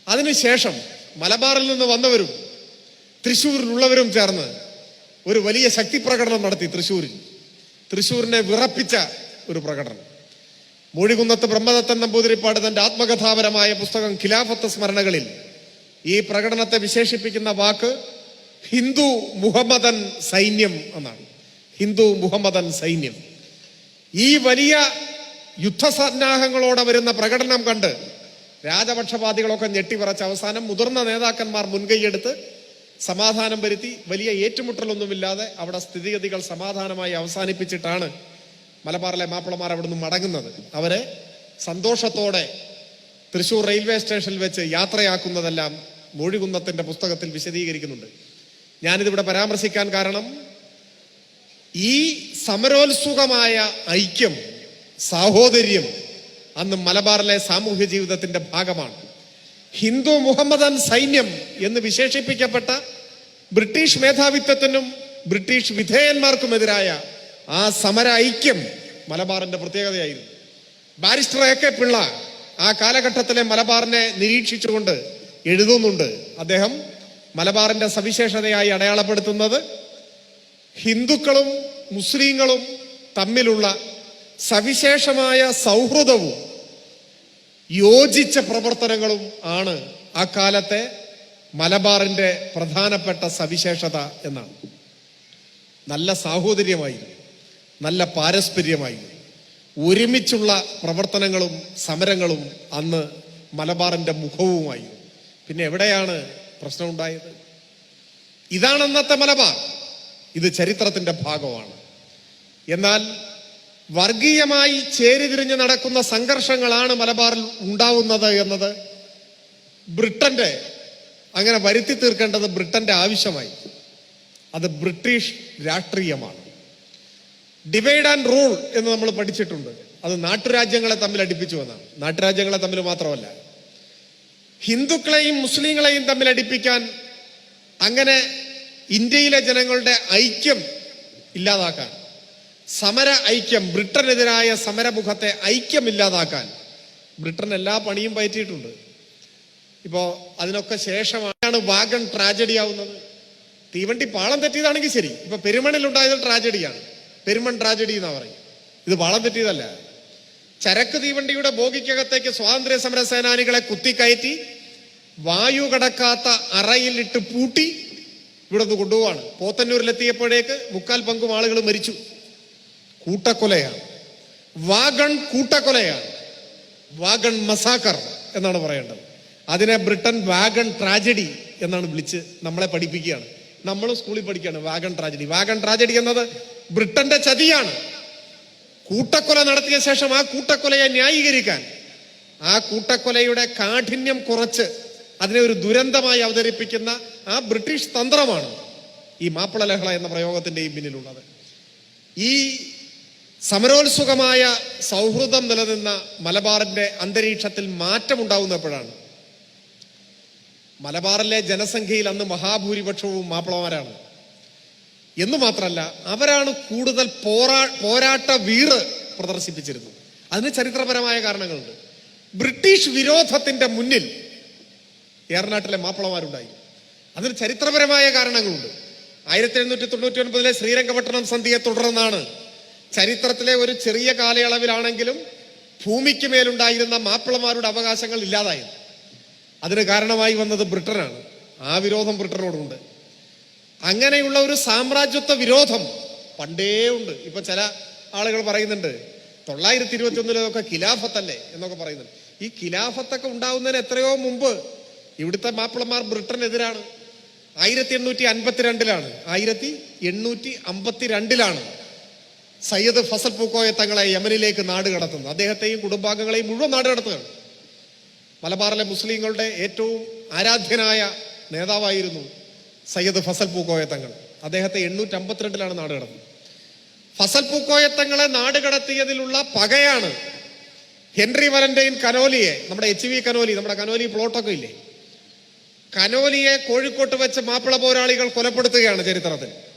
അതിനുശേഷം മലബാറിൽ നിന്ന് വന്നവരും തൃശ്ശൂരിലുള്ളവരും ചേർന്ന് ഒരു വലിയ ശക്തി പ്രകടനം നടത്തി. തൃശ്ശൂരിനെ വിറപ്പിച്ച ഒരു പ്രകടനം. മൂഴികുന്നത്ത് ബ്രഹ്മദത്തൻ നമ്പൂതിരിപ്പാട് തന്റെ ആത്മകഥാപരമായ പുസ്തകം ഖിലാഫത്ത് സ്മരണകളിൽ ഈ പ്രകടനത്തെ വിശേഷിപ്പിക്കുന്ന വാക്ക് ഹിന്ദു മുഹമ്മദൻ സൈന്യം എന്നാണ്. ഹിന്ദു മുഹമ്മദൻ സൈന്യം. ഈ വലിയ യുദ്ധസന്നാഹങ്ങളോടെ വരുന്ന പ്രകടനം കണ്ട് രാജപക്ഷപാതികളൊക്കെ ഞെട്ടിവിറച്ച അവസാനം മുതിർന്ന നേതാക്കന്മാർ മുൻകൈയെടുത്ത് സമാധാനം വരുത്തി വലിയ ഏറ്റുമുട്ടലൊന്നുമില്ലാതെ അവിടെ സ്ഥിതിഗതികൾ സമാധാനമായി അവസാനിപ്പിച്ചിട്ടാണ് മലബാറിലെ മാപ്പിളമാർ അവിടുന്ന് മടങ്ങുന്നത്. അവരെ സന്തോഷത്തോടെ തൃശ്ശൂർ റെയിൽവേ സ്റ്റേഷനിൽ വെച്ച് യാത്രയാക്കുന്നതെല്ലാം മൂഴികുന്നത്തിന്റെ പുസ്തകത്തിൽ വിശദീകരിക്കുന്നുണ്ട്. ഞാനിതിവിടെ പരാമർശിക്കാൻ കാരണം ഈ സമരോത്സുകമായ ഐക്യം, സാഹോദര്യം അന്ന് മലബാറിലെ സാമൂഹ്യ ജീവിതത്തിന്റെ ഭാഗമാണ്. ഹിന്ദു മുഹമ്മദൻ സൈന്യം എന്ന് വിശേഷിപ്പിക്കപ്പെട്ട ബ്രിട്ടീഷ് മേധാവിത്വത്തിനും ബ്രിട്ടീഷ് വിധേയന്മാർക്കുമെതിരായ ആ സമര ഐക്യം മലബാറിന്റെ പ്രത്യേകതയായിരുന്നു. ബാരിസ്റ്റർ AK പിള്ള ആ കാലഘട്ടത്തിലെ മലബാറിനെ നിരീക്ഷിച്ചുകൊണ്ട് എഴുതുന്നുണ്ട്. അദ്ദേഹം മലബാറിന്റെ സവിശേഷതയായി അടയാളപ്പെടുത്തുന്നത് ഹിന്ദുക്കളും മുസ്ലിങ്ങളും തമ്മിലുള്ള സവിശേഷമായ സൗഹൃദവും യോജിച്ച പ്രവർത്തനങ്ങളും ആണ് ആ കാലത്തെ മലബാറിന്റെ പ്രധാനപ്പെട്ട സവിശേഷത എന്നാണ്. നല്ല സാഹോദര്യമായിരുന്നു, നല്ല പാരസ്പര്യമായിരുന്നു, ഒരുമിച്ചുള്ള പ്രവർത്തനങ്ങളും സമരങ്ങളും അന്ന് മലബാറിന്റെ മുഖവുമായിരുന്നു. പിന്നെ എവിടെയാണ് പ്രശ്നം ഉണ്ടായത്? ഇതാണ് അന്നത്തെ മലബാർ. ഇത് ചരിത്രത്തിന്റെ ഭാഗമാണ്. എന്നാൽ വർഗീയമായി ചേരിതിരിഞ്ഞ് നടക്കുന്ന സംഘർഷങ്ങളാണ് മലബാറിൽ ഉണ്ടാവുന്നത് എന്നത് ബ്രിട്ടന്റെ അങ്ങനെ വരുത്തി തീർക്കേണ്ടത് ബ്രിട്ടന്റെ ആവശ്യമായി. അത് ബ്രിട്ടീഷ് രാഷ്ട്രീയമാണ്. ഡിവൈഡ് ആൻഡ് റൂൾ എന്ന് നമ്മൾ പഠിച്ചിട്ടുണ്ട്. അത് നാട്ടുരാജ്യങ്ങളെ തമ്മിൽ അടുപ്പിച്ചു എന്നാണ്. നാട്ടുരാജ്യങ്ങളെ തമ്മിൽ മാത്രമല്ല, ഹിന്ദുക്കളെയും മുസ്ലിങ്ങളെയും തമ്മിൽ അടുപ്പിക്കാൻ, അങ്ങനെ ഇന്ത്യയിലെ ജനങ്ങളുടെ ഐക്യം ഇല്ലാതാക്കാൻ, സമര ഐക്യം, ബ്രിട്ടനെതിരായ സമരമുഖത്തെ ഐക്യം ഇല്ലാതാക്കാൻ ബ്രിട്ടൻ എല്ലാ പണിയും പയറ്റിയിട്ടുണ്ട്. ഇപ്പോ അതിനൊക്കെ ശേഷമാണ് വാഗൺ ട്രാജഡി ആവുന്നത്. തീവണ്ടി പാളം തെറ്റിയതാണെങ്കിൽ ശരി, ഇപ്പൊ പെരുമണിലുണ്ടായത് ട്രാജഡിയാണ്, പെരുമൺ ട്രാജഡി എന്നാ പറയും. ഇത് പാളം തെറ്റിയതല്ല. ചരക്ക് തീവണ്ടിയുടെ ബോഗിക്കകത്തേക്ക് സ്വാതന്ത്ര്യ സമര സേനാനികളെ കുത്തിക്കയറ്റി വായു കടക്കാത്ത അറയിലിട്ട് പൂട്ടി ഇവിടെ നിന്ന് കൊണ്ടുപോവാണ്. പോത്തന്നൂരിലെത്തിയപ്പോഴേക്ക് 3/4 പങ്കും ആളുകൾ മരിച്ചു. കൂട്ടക്കൊലയാണ്, വാഗൺ കൂട്ടക്കൊലയാണ്, വാഗൺ മസാക്കർ എന്നാണ് പറയേണ്ടത്. അതിനെ ബ്രിട്ടൻ വാഗൺ ട്രാജഡി എന്നാണ് വിളിച്ച് നമ്മളെ പഠിപ്പിക്കുകയാണ്. നമ്മളും സ്കൂളിൽ പഠിക്കുകയാണ് വാഗൺ ട്രാജഡി. വാഗൺ ട്രാജഡി എന്നത് ബ്രിട്ടന്റെ ചതിയാണ്. കൂട്ടക്കൊല നടത്തിയ ശേഷം ആ കൂട്ടക്കൊലയെ ന്യായീകരിക്കാൻ, ആ കൂട്ടക്കൊലയുടെ കാഠിന്യം കുറച്ച് അതിനെ ഒരു ദുരന്തമായി അവതരിപ്പിക്കുന്ന ആ ബ്രിട്ടീഷ് തന്ത്രമാണ് ഈ മാപ്പിള ലഹള എന്ന പ്രയോഗത്തിന്റെയും പിന്നിലുള്ളത്. ഈ സമരോത്സുകമായ സൗഹൃദം നിലനിന്ന മലബാറിന്റെ അന്തരീക്ഷത്തിൽ മാറ്റമുണ്ടാവുന്നപ്പോഴാണ്. മലബാറിലെ ജനസംഖ്യയിൽ അന്ന് മഹാഭൂരിപക്ഷവും മാപ്പിളമാരാണ് എന്ന് മാത്രമല്ല, അവരാണ് കൂടുതൽ പോരാട്ട വീറ് പ്രദർശിപ്പിച്ചിരുന്നത്. അതിന് ചരിത്രപരമായ കാരണങ്ങളുണ്ട്. ബ്രിട്ടീഷ് വിരോധത്തിന്റെ മുന്നിൽ ഏറനാട്ടിലെ മാപ്പിളമാരുണ്ടായി. അതിന് ചരിത്രപരമായ കാരണങ്ങളുണ്ട്. 1799 ശ്രീരംഗപട്ടണം സന്ധിയെ തുടർന്നാണ് ചരിത്രത്തിലെ ഒരു ചെറിയ കാലയളവിലാണെങ്കിലും ഭൂമിക്ക് മേലുണ്ടായിരുന്ന മാപ്പിളമാരുടെ അവകാശങ്ങൾ ഇല്ലാതായത്. അതിന് കാരണമായി വന്നത് ബ്രിട്ടനാണ്. ആ വിരോധം ബ്രിട്ടനോടുണ്ട്. അങ്ങനെയുള്ള ഒരു സാമ്രാജ്യത്വ വിരോധം പണ്ടേ ഉണ്ട്. ഇപ്പൊ ചില ആളുകൾ പറയുന്നുണ്ട് 921 ഖിലാഫത്തല്ലേ എന്നൊക്കെ പറയുന്നുണ്ട്. ഈ ഖിലാഫത്തൊക്കെ ഉണ്ടാവുന്നതിന് എത്രയോ മുമ്പ് ഇവിടുത്തെ മാപ്പിളമാർ ബ്രിട്ടനെതിരാണ്. 1852 1852 സയ്യദ് ഫസൽ പൂക്കോയ തങ്ങളെ യമനിലേക്ക് നാട് കടത്തുന്നത്. അദ്ദേഹത്തെയും കുടുംബാംഗങ്ങളെയും മുഴുവൻ നാട് കടത്തുകയാണ്. മലബാറിലെ മുസ്ലിങ്ങളുടെ ഏറ്റവും ആരാധ്യനായ നേതാവായിരുന്നു സയ്യദ് ഫസൽ പൂക്കോയ തങ്ങൾ. അദ്ദേഹത്തെ 852 നാട് കടത്തുന്നത്. ഫസൽ പൂക്കോയ തങ്ങളെ നാട് കടത്തിയതിലുള്ള പകയാണ് ഹെൻറി വലന്റൈൻ കനോലിയെ, നമ്മുടെ HV കനോലി, നമ്മുടെ കനോലി പ്ലോട്ടൊക്കെ ഇല്ലേ, കനോലിയെ കോഴിക്കോട്ട് വെച്ച് മാപ്പിള പോരാളികൾ കൊലപ്പെടുത്തുകയാണ് ചരിത്രത്തിൽ.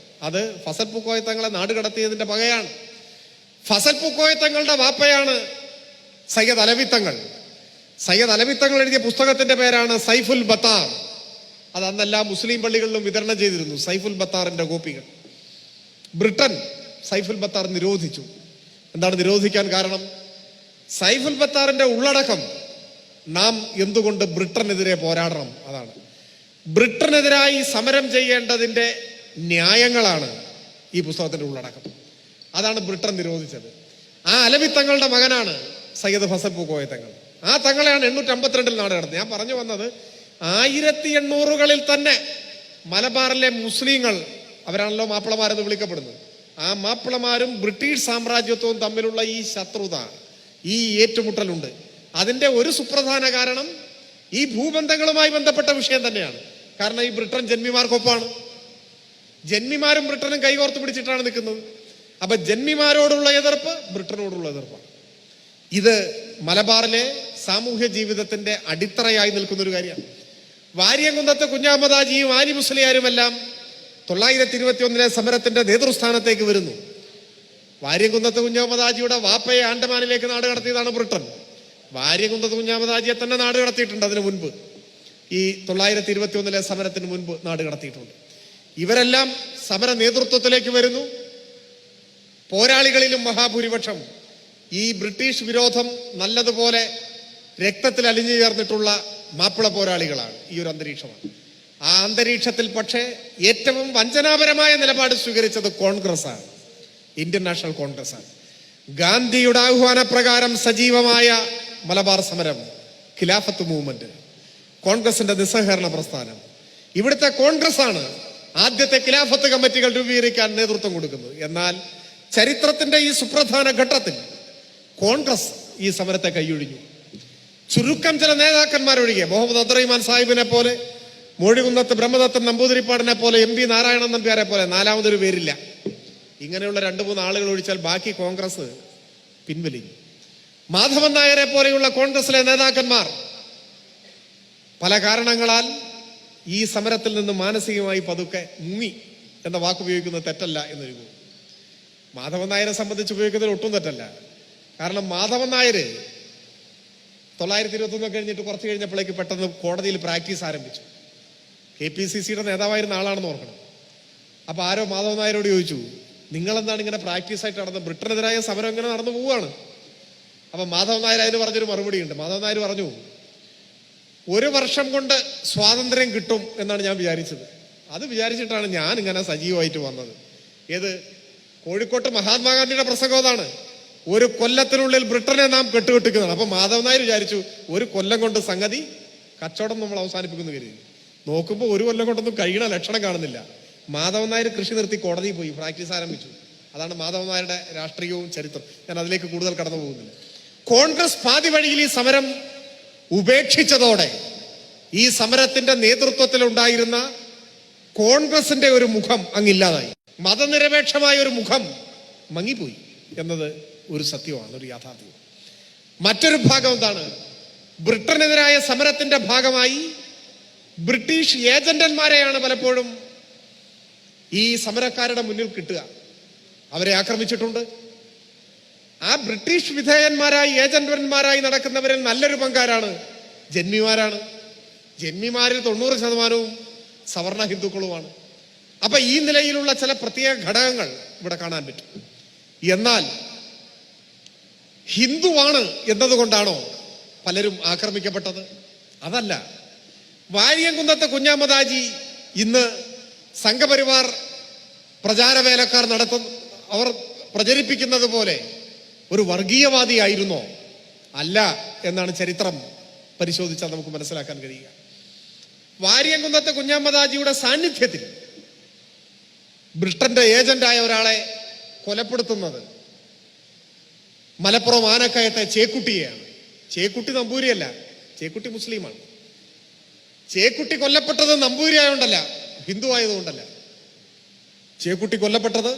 അത് ഫസൽ പൂക്കോയ തങ്ങളെ നാട് കടത്തിയതിന്റെ പകയാണ്. ഫസൽ പൂക്കോയ തങ്ങളുടെ വാപ്പയാണ് സയ്യദ് അലവിത്തങ്ങൾ. സയ്യദ് അലവിത്തങ്ങൾ എഴുതിയ പുസ്തകത്തിന്റെ പേരാണ് സൈഫുൽ ബത്താർ. അത് അന്നെല്ലാ മുസ്ലിം പള്ളികളിലും വിതരണം ചെയ്തിരുന്നു, സൈഫുൽ ബത്താറിന്റെ കോപ്പികൾ. ബ്രിട്ടൻ സൈഫുൽ ബത്താർ നിരോധിച്ചു. എന്താണ് നിരോധിക്കാൻ കാരണം? സൈഫുൽ ബത്താറിന്റെ ഉള്ളടക്കം നാം എന്തുകൊണ്ട് ബ്രിട്ടനെതിരെ പോരാടണം, അതാണ്. ബ്രിട്ടനെതിരായി സമരം ചെയ്യേണ്ടതിന്റെ ന്യായങ്ങളാണ് ഈ പുസ്തകത്തിന്റെ ഉള്ളടക്കം. അതാണ് ബ്രിട്ടൻ നിരോധിച്ചത്. ആ അലവിത്തങ്ങളുടെ മകനാണ് സയ്യദ് ഫസൽ പൂക്കോയ തങ്ങൾ. ആ തങ്ങളെയാണ് 852 നാട് കടന്നത്. ഞാൻ പറഞ്ഞു വന്നത് 1800കളിൽ തന്നെ മലബാറിലെ മുസ്ലിങ്ങൾ, അവരാണല്ലോ മാപ്പിളമാരെന്ന് വിളിക്കപ്പെടുന്നത്, ആ മാപ്പിളമാരും ബ്രിട്ടീഷ് സാമ്രാജ്യത്വവും തമ്മിലുള്ള ഈ ശത്രുത, ഈ ഏറ്റുമുട്ടലുണ്ട്. അതിന്റെ ഒരു സുപ്രധാന കാരണം ഈ ഭൂബന്ധങ്ങളുമായി ബന്ധപ്പെട്ട വിഷയം തന്നെയാണ്. കാരണം ഈ ബ്രിട്ടൻ ജന്മിമാർക്കൊപ്പമാണ്. ജന്മിമാരും ബ്രിട്ടനും കൈകോർത്ത് പിടിച്ചിട്ടാണ് നിൽക്കുന്നത്. അപ്പൊ ജന്മിമാരോടുള്ള എതിർപ്പ് ബ്രിട്ടനോടുള്ള എതിർപ്പാണ്. ഇത് മലബാറിലെ സാമൂഹ്യ ജീവിതത്തിന്റെ അടിത്തറയായി നിൽക്കുന്ന ഒരു കാര്യമാണ്. വാര്യംകുന്നത്ത് കുഞ്ഞാമദാജിയും ആലി മുസ്ലിയാരുമെല്ലാം 921 സമരത്തിന്റെ നേതൃസ്ഥാനത്തേക്ക് വരുന്നു. വാര്യംകുന്നത്ത് കുഞ്ഞാമദാജിയുടെ വാപ്പയെ ആൻഡമാനിലേക്ക് നാട് കടത്തിയതാണ് ബ്രിട്ടൻ. വാര്യംകുന്നത്ത് കുഞ്ഞാമദാജിയെ തന്നെ നാട് കടത്തിയിട്ടുണ്ട്. അതിനു മുൻപ്, ഈ 921 സമരത്തിന് മുൻപ് നാട് കടത്തിയിട്ടുണ്ട്. ഇവരെല്ലാം സമര നേതൃത്വത്തിലേക്ക് വരുന്നു. പോരാളികളിലും മഹാഭൂരിപക്ഷം ഈ ബ്രിട്ടീഷ് വിരോധം നല്ലതുപോലെ രക്തത്തിൽ അലിഞ്ഞു ചേർന്നിട്ടുള്ള മാപ്പിള പോരാളികളാണ്. ഈ ഒരു അന്തരീക്ഷമാണ്. ആ അന്തരീക്ഷത്തിൽ പക്ഷേ ഏറ്റവും വഞ്ചനാപരമായ നിലപാട് സ്വീകരിച്ചത് കോൺഗ്രസ് ആണ്, ഇന്ത്യൻ നാഷണൽ കോൺഗ്രസ് ആണ്. ഗാന്ധിയുടെ ആഹ്വാനപ്രകാരം സജീവമായ മലബാർ സമരം, ഖിലാഫത്ത് മൂവ്മെന്റ്, കോൺഗ്രസിന്റെ നിസ്സഹകരണ പ്രസ്ഥാനം, ഇവിടുത്തെ കോൺഗ്രസ് ആണ് ആദ്യത്തെ ഖിലാഫത്ത് കമ്മിറ്റികൾ രൂപീകരിക്കാൻ നേതൃത്വം കൊടുക്കുന്നത്. എന്നാൽ ചരിത്രത്തിന്റെ ഈ സുപ്രധാന ഘട്ടത്തിൽ കോൺഗ്രസ് ഈ സമരത്തെ കൈയൊഴിഞ്ഞു. ചുരുക്കം ചില നേതാക്കന്മാരൊഴികെ, മുഹമ്മദ് അബ്ദുറഹിമാൻ സാഹിബിനെ പോലെ, മോഴികുന്നത്ത് ബ്രഹ്മദത്തൻ നമ്പൂതിരിപ്പാടിനെ പോലെ MP നാരായണൻ നമ്പ്യാരെ പോലെ നാലാമതൊരു പേരില്ല. ഇങ്ങനെയുള്ള 2-3 ആളുകൾ ഒഴിച്ചാൽ ബാക്കി കോൺഗ്രസ് പിൻവലിഞ്ഞു. മാധവൻ നായരെ പോലെയുള്ള കോൺഗ്രസിലെ നേതാക്കന്മാർ പല കാരണങ്ങളാൽ ഈ സമരത്തിൽ നിന്ന് മാനസികമായി പതുക്കെ മുങ്ങി എന്ന വാക്കുപയോഗിക്കുന്നത് തെറ്റല്ല എന്നൊരു തോന്നുന്നു. മാധവൻ നായരെ സംബന്ധിച്ച് ഉപയോഗിക്കുന്നതിൽ ഒട്ടും തെറ്റല്ല. കാരണം മാധവൻ നായർ 921 കഴിഞ്ഞിട്ട് കുറച്ച് കഴിഞ്ഞപ്പോഴേക്ക് പെട്ടെന്ന് കോടതിയിൽ പ്രാക്ടീസ് ആരംഭിച്ചു. KPCCയുടെ നേതാവായിരുന്ന ആളാണെന്ന് ഓർക്കണം. അപ്പൊ ആരോ മാധവൻ നായരോട് ചോദിച്ചു, നിങ്ങളെന്താണ് ഇങ്ങനെ പ്രാക്ടീസായിട്ട് നടന്നത്? ബ്രിട്ടനെതിരായ സമരം ഇങ്ങനെ നടന്നു പോവുകയാണ്. അപ്പൊ മാധവൻ നായർ അതിന് പറഞ്ഞൊരു മറുപടി ഉണ്ട്. മാധവൻ നായർ പറഞ്ഞു, 1 വർഷം കൊണ്ട് സ്വാതന്ത്ര്യം കിട്ടും എന്നാണ് ഞാൻ വിചാരിച്ചത്. അത് വിചാരിച്ചിട്ടാണ് ഞാൻ ഇങ്ങനെ സജീവമായിട്ട് വന്നത്. ഏത് കോഴിക്കോട്ട് മഹാത്മാഗാന്ധിയുടെ പ്രസംഗം അതാണ്, 1 കൊല്ലത്തിനുള്ളിൽ ബ്രിട്ടനെ നാം കെട്ടുകെട്ടിക്കുന്നതാണ്. അപ്പൊ മാധവൻ നായർ വിചാരിച്ചു 1 കൊല്ലം കൊണ്ട് സംഗതി കച്ചവടം നമ്മൾ അവസാനിപ്പിക്കുന്നു കരുതി. നോക്കുമ്പോൾ 1 കൊല്ലം കൊണ്ടൊന്നും കഴിയണ ലക്ഷണം കാണുന്നില്ല. മാധവൻ നായർ കൃഷി നിർത്തി കോടതിയിൽ പോയി പ്രാക്ടീസ് ആരംഭിച്ചു. അതാണ് മാധവൻ നായരുടെ രാഷ്ട്രീയവും ചരിത്രം. ഞാൻ അതിലേക്ക് കൂടുതൽ കടന്നു പോകുന്നില്ല. കോൺഗ്രസ് പാതി വഴിയിൽ ഈ സമരം ഉപേക്ഷിച്ചതോടെ ഈ സമരത്തിന്റെ നേതൃത്വത്തിലുണ്ടായിരുന്ന കോൺഗ്രസിന്റെ ഒരു മുഖം അങ്ങില്ലാതായി. മതനിരപേക്ഷമായ ഒരു മുഖം മങ്ങിപ്പോയി എന്നത് ഒരു സത്യമാണ്, ഒരു യാഥാർത്ഥ്യം. മറ്റൊരു ഭാഗം എന്താണ്? ബ്രിട്ടനെതിരായ സമരത്തിന്റെ ഭാഗമായി ബ്രിട്ടീഷ് ഏജന്റന്മാരെയാണ് പലപ്പോഴും ഈ സമരക്കാരുടെ മുന്നിൽ കിട്ടുക. അവരെ ആക്രമിച്ചിട്ടുണ്ട്. ആ ബ്രിട്ടീഷ് വിധേയന്മാരായി ഏജന്റന്മാരായി നടക്കുന്നവരിൽ നല്ലൊരു പങ്കാരാണ് ജന്മിമാരാണ്. ജന്മിമാരിൽ 90% സവർണ ഹിന്ദുക്കളുമാണ്. അപ്പൊ ഈ നിലയിലുള്ള ചില പ്രത്യേക ഘടകങ്ങൾ ഇവിടെ കാണാൻ പറ്റും. എന്നാൽ ഹിന്ദുവാണ് എന്നതുകൊണ്ടാണോ പലരും ആക്രമിക്കപ്പെട്ടത്? അതല്ല. വാര്യംകുന്നത്തെ കുഞ്ഞാമദാജി ഇന്ന് സംഘപരിവാർ പ്രചാരവേലക്കാർ അവർ പ്രചരിപ്പിക്കുന്നത് പോലെ ഒരു വർഗീയവാദിയായിരുന്നോ? അല്ല എന്നാണ് ചരിത്രം പരിശോധിച്ചാൽ നമുക്ക് മനസ്സിലാക്കാൻ കഴിയുക. വാര്യംകുന്നത്തെ കുഞ്ഞാമദാജിയുടെ സാന്നിധ്യത്തിൽ ബ്രിട്ടന്റെ ഏജന്റായ ഒരാളെ കൊലപ്പെടുത്തുന്നത് മലപ്പുറം ആനക്കയത്തെ ചേക്കുട്ടിയെയാണ്. ചേക്കുട്ടി നമ്പൂരിയല്ല, ചേക്കുട്ടി മുസ്ലിമാണ്. ചേക്കുട്ടി കൊല്ലപ്പെട്ടത് നമ്പൂരി ആയതുകൊണ്ടല്ല, ഹിന്ദു ആയതുകൊണ്ടല്ല. ചേക്കുട്ടി കൊല്ലപ്പെട്ടത്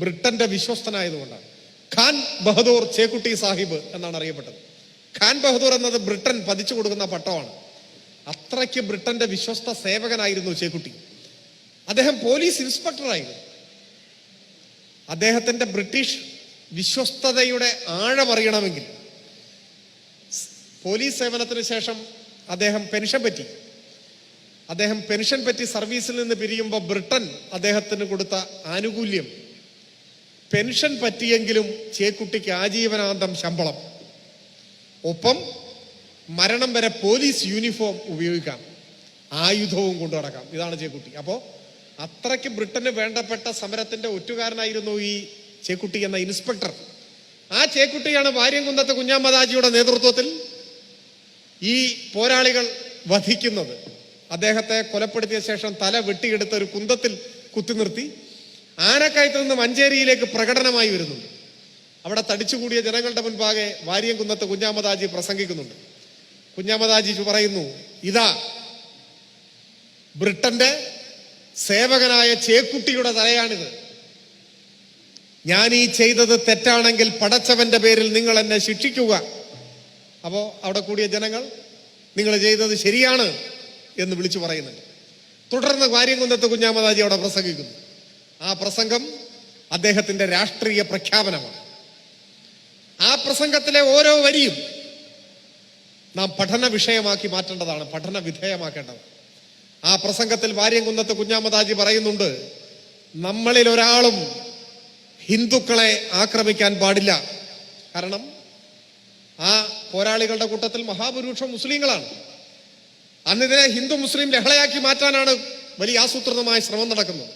ബ്രിട്ടന്റെ വിശ്വസ്തനായതുകൊണ്ടാണ്. ഖാൻ ബഹദൂർ ചേക്കുട്ടി സാഹിബ് എന്നാണ് അറിയപ്പെട്ടത്. ഖാൻ ബഹദൂർ എന്നത് ബ്രിട്ടൻ പതിച്ചു കൊടുക്കുന്ന പട്ടമാണ്. അത്രയ്ക്ക് ബ്രിട്ടന്റെ വിശ്വസ്ത സേവകനായിരുന്നു ചേക്കുട്ടി. അദ്ദേഹം പോലീസ് ഇൻസ്പെക്ടറായിരുന്നു. അദ്ദേഹത്തിന്റെ ബ്രിട്ടീഷ് വിശ്വസ്തതയുടെ ആഴമറിയണമെങ്കിൽ പോലീസ് സേവനത്തിന് ശേഷം അദ്ദേഹം പെൻഷൻ പറ്റി സർവീസിൽ നിന്ന് പിരിയുമ്പോൾ ബ്രിട്ടൻ അദ്ദേഹത്തിന് കൊടുത്ത ആനുകൂല്യം, പെൻഷൻ പറ്റിയെങ്കിലും ചേക്കുട്ടിക്ക് ആജീവനാന്തം ശമ്പളം, ഒപ്പം മരണം വരെ പോലീസ് യൂണിഫോം ഉപയോഗിക്കാം, ആയുധവും കൊണ്ടു നടക്കാം. ഇതാണ് ചേക്കുട്ടി. അപ്പോൾ അത്രയ്ക്ക് ബ്രിട്ടന് വേണ്ടപ്പെട്ട സമരത്തിന്റെ ഒറ്റുകാരനായിരുന്നു ഈ ചേക്കുട്ടി എന്ന ഇൻസ്പെക്ടർ. ആ ചേക്കുട്ടിയാണ് വാര്യംകുന്നത്തെ കുഞ്ഞാമദാജിയുടെ നേതൃത്വത്തിൽ ഈ പോരാളികൾ വധിക്കുന്നത്. അദ്ദേഹത്തെ കൊലപ്പെടുത്തിയ ശേഷം തല വെട്ടിയെടുത്ത ഒരു കുന്തത്തിൽ കുത്തി നിർത്തി ആനക്കയത്ത് നിന്ന് മഞ്ചേരിയിലേക്ക് പ്രകടനമായി വരുന്നുണ്ട്. അവിടെ തടിച്ചുകൂടിയ ജനങ്ങളുടെ മുൻപാകെ വാര്യംകുന്നത്ത് കുഞ്ഞാമദാജി പ്രസംഗിക്കുന്നുണ്ട്. കുഞ്ഞാമദാജി പറയുന്നു, ഇതാ ബ്രിട്ടന്റെ സേവകനായ ചേക്കുട്ടിയുടെ തലയാണിത്. ഞാൻ ഈ ചെയ്തത് തെറ്റാണെങ്കിൽ പടച്ചവന്റെ പേരിൽ നിങ്ങൾ എന്നെ ശിക്ഷിക്കുക. അപ്പോ അവിടെ കൂടിയ ജനങ്ങൾ നിങ്ങൾ ചെയ്തത് ശരിയാണ് എന്ന് വിളിച്ചു പറയുന്നുണ്ട്. തുടർന്ന് വാര്യംകുന്നത്ത് കുഞ്ഞാമദാജി അവിടെ പ്രസംഗിക്കുന്നു. ആ പ്രസംഗം അദ്ദേഹത്തിന്റെ രാഷ്ട്രീയ പ്രഖ്യാപനമാണ്. ആ പ്രസംഗത്തിലെ ഓരോ വരിയും നാം പഠന വിഷയമാക്കി മാറ്റേണ്ടതാണ്, പഠന വിധേയമാക്കേണ്ടതാണ്. ആ പ്രസംഗത്തിൽ വാര്യംകുന്നത്ത് കുഞ്ഞാമദാജി പറയുന്നുണ്ട്, നമ്മളിൽ ഒരാളും ഹിന്ദുക്കളെ ആക്രമിക്കാൻ പാടില്ല. കാരണം ആ പോരാളികളുടെ കൂട്ടത്തിൽ മഹാഭൂരിപക്ഷം മുസ്ലിങ്ങളാണ്. അന്നിതിനെ ഹിന്ദു മുസ്ലിം ലഹളയാക്കി മാറ്റാനാണ് വലിയ ആസൂത്രിതമായ ശ്രമം നടക്കുന്നത്.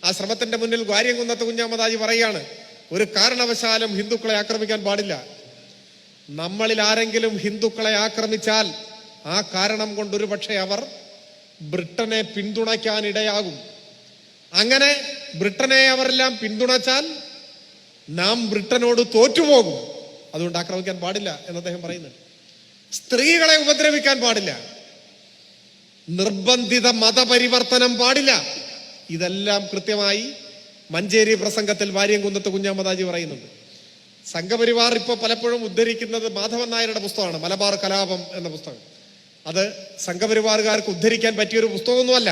ആ ശ്രമത്തിന്റെ മുന്നിൽ വാര്യംകുന്നത്ത് കുഞ്ഞാമദാജി പറയാണ്, ഒരു കാരണവശാലും ഹിന്ദുക്കളെ ആക്രമിക്കാൻ പാടില്ല. നമ്മളിൽ ആരെങ്കിലും ഹിന്ദുക്കളെ ആക്രമിച്ചാൽ ആ കാരണം കൊണ്ടൊരു പക്ഷേ അവർ ബ്രിട്ടനെ പിന്തുണയ്ക്കാൻ ഇടയാകും. അങ്ങനെ ബ്രിട്ടനെ അവരെല്ലാം പിന്തുണച്ചാൽ നാം ബ്രിട്ടനോട് തോറ്റുപോകും. അതുകൊണ്ട് ആക്രമിക്കാൻ പാടില്ല എന്ന് അദ്ദേഹം പറയുന്നുണ്ട്. സ്ത്രീകളെ ഉപദ്രവിക്കാൻ പാടില്ല. നിർബന്ധിത മതപരിവർത്തനം പാടില്ല. ഇതെല്ലാം കൃത്യമായി മഞ്ചേരി പ്രസംഗത്തിൽ വാര്യംകുന്നത്ത് കുഞ്ഞഹമ്മദ് പറയുന്നുണ്ട്. സംഘപരിവാർ ഇപ്പോൾ പലപ്പോഴും ഉദ്ധരിക്കുന്നത് മാധവൻ നായരുടെ പുസ്തകമാണ്, മലബാർ കലാപം എന്ന പുസ്തകം. അത് സംഘപരിവാറുകാർക്ക് ഉദ്ധരിക്കാൻ പറ്റിയൊരു പുസ്തകമൊന്നുമല്ല.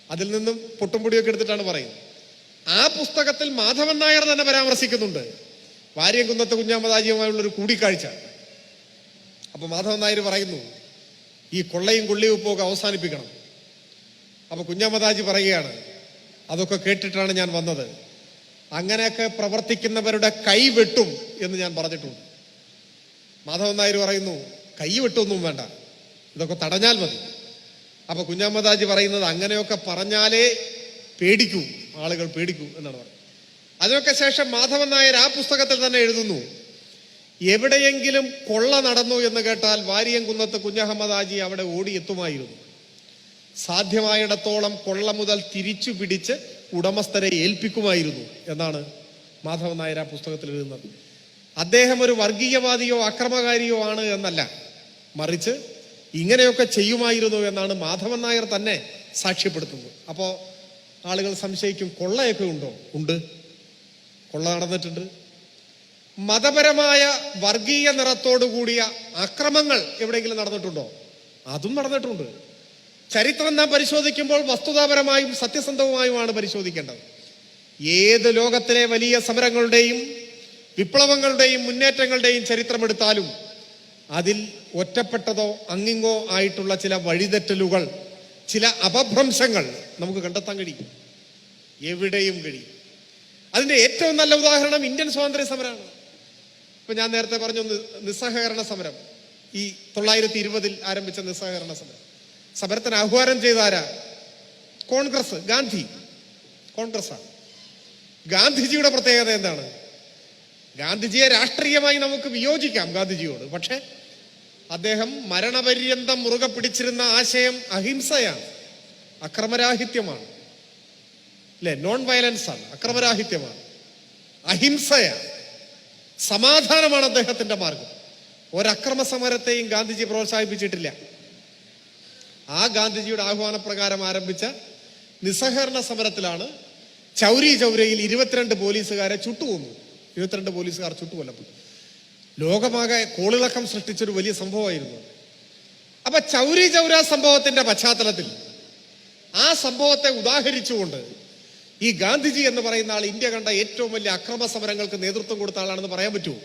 അതിൽ നിന്നും പൊട്ടുംപൊടിയൊക്കെ എടുത്തിട്ടാണ് പറയുന്നത്. ആ പുസ്തകത്തിൽ മാധവൻ നായർ തന്നെ പരാമർശിക്കുന്നുണ്ട് വാര്യംകുന്നത്ത് കുഞ്ഞഹമ്മദ് കൂടിക്കാഴ്ച. അപ്പൊ മാധവൻ നായർ പറയുന്നു, ഈ കൊള്ളയും കൊള്ളിയുപ്പൊക്കെ അവസാനിപ്പിക്കണം. അപ്പൊ കുഞ്ഞഹമ്മദ് പറയുകയാണ്, അതൊക്കെ കേട്ടിട്ടാണ് ഞാൻ വന്നത്. അങ്ങനെയൊക്കെ പ്രവർത്തിക്കുന്നവരുടെ കൈ വെട്ടും എന്ന് ഞാൻ പറഞ്ഞിട്ടുണ്ട്. മാധവൻ നായർ പറയുന്നു, കൈ വെട്ടൊന്നും വേണ്ട, ഇതൊക്കെ തടഞ്ഞാൽ മതി. അപ്പൊ കുഞ്ഞഹമ്മദ് പറയുന്നത്, അങ്ങനെയൊക്കെ പറഞ്ഞാലേ പേടിക്കൂ, ആളുകൾ പേടിക്കൂ എന്നാണ് പറയുന്നത്. അതിനൊക്കെ ശേഷം മാധവൻ നായർ ആ പുസ്തകത്തിൽ തന്നെ എഴുതുന്നു, എവിടെയെങ്കിലും കൊള്ള നടന്നു എന്ന് കേട്ടാൽ വാര്യംകുന്നത്ത് കുഞ്ഞഹമ്മദ് അവിടെ ഓടിയെത്തുമായിരുന്നു. സാധ്യമായിടത്തോളം കൊള്ള മുതൽ തിരിച്ചു പിടിച്ച് ഉടമസ്ഥരെ ഏൽപ്പിക്കുമായിരുന്നു എന്നാണ് മാധവൻ നായർ ആ പുസ്തകത്തിൽ എഴുതുന്നത്. അദ്ദേഹം ഒരു വർഗീയവാദിയോ അക്രമകാരിയോ ആണ് എന്നല്ല, മറിച്ച് ഇങ്ങനെയൊക്കെ ചെയ്യുമായിരുന്നു എന്നാണ് മാധവൻ നായർ തന്നെ സാക്ഷ്യപ്പെടുത്തുന്നത്. അപ്പോൾ ആളുകൾ സംശയിക്കും, കൊള്ളയൊക്കെ ഉണ്ടോ? ഉണ്ട്, കൊള്ള നടന്നിട്ടുണ്ട്. മതപരമായ വർഗീയ നിറത്തോടു കൂടിയ അക്രമങ്ങൾ എവിടെയെങ്കിലും നടന്നിട്ടുണ്ടോ? അതും നടന്നിട്ടുണ്ട്. ചരിത്രം നാം പരിശോധിക്കുമ്പോൾ വസ്തുതാപരമായും സത്യസന്ധവുമായുമാണ് പരിശോധിക്കേണ്ടത്. ഏത് ലോകത്തിലെ വലിയ സമരങ്ങളുടെയും വിപ്ലവങ്ങളുടെയും മുന്നേറ്റങ്ങളുടെയും ചരിത്രമെടുത്താലും അതിൽ ഒറ്റപ്പെട്ടതോ അങ്ങിങ്ങോ ആയിട്ടുള്ള ചില വഴിതെറ്റലുകൾ, ചില അപഭ്രംശങ്ങൾ നമുക്ക് കണ്ടെത്താൻ കഴിയും, എവിടെയും കഴിയും. അതിന്റെ ഏറ്റവും നല്ല ഉദാഹരണം ഇന്ത്യൻ സ്വാതന്ത്ര്യ സമരമാണ്. ഇപ്പൊ ഞാൻ നേരത്തെ പറഞ്ഞു നിസ്സഹകരണ സമരം, ഈ 1920 ആരംഭിച്ച നിസ്സഹകരണ സമരം. സമരത്തിന് ആഹ്വാനം ചെയ്ത ആരാ? കോൺഗ്രസ്, കോൺഗ്രസ്സാണ്. ഗാന്ധിജിയുടെ പ്രത്യേകത എന്താണ്? ഗാന്ധിജിയെ രാഷ്ട്രീയമായി നമുക്ക് വിയോജിക്കാം ഗാന്ധിജിയോട്, പക്ഷെ അദ്ദേഹം മരണപര്യന്തം മുറുകെ പിടിച്ചിരുന്ന ആശയം അഹിംസയാണ്, അക്രമരാഹിത്യമാണ്, അല്ലെ? നോൺ വയലൻസ് ആണ്, അക്രമരാഹിത്യമാണ്, അഹിംസയാണ്, സമാധാനമാണ് അദ്ദേഹത്തിന്റെ മാർഗം. ഒരക്രമ സമരത്തെയും ഗാന്ധിജി പ്രോത്സാഹിപ്പിച്ചിട്ടില്ല. ആ ഗാന്ധിജിയുടെ ആഹ്വാനപ്രകാരം ആരംഭിച്ച നിസ്സഹകരണ സമരത്തിലാണ് ചൗരി ചൗരയിൽ 22 പോലീസുകാരെ ചുട്ടുകൊന്നു. 22 പോലീസുകാർ ചുട്ടുകൊല്ലപ്പെട്ടു. ലോകമാകെ കോളിളക്കം സൃഷ്ടിച്ചൊരു വലിയ സംഭവമായിരുന്നു. അപ്പൊ ചൗരി ചൗര സംഭവത്തിന്റെ പശ്ചാത്തലത്തിൽ ആ സംഭവത്തെ ഉദാഹരിച്ചുകൊണ്ട് ഈ ഗാന്ധിജി എന്ന് പറയുന്ന ആൾ ഇന്ത്യ കണ്ട ഏറ്റവും വലിയ അക്രമ സമരങ്ങൾക്ക് നേതൃത്വം കൊടുത്ത ആളാണെന്ന് പറയാൻ പറ്റുമോ?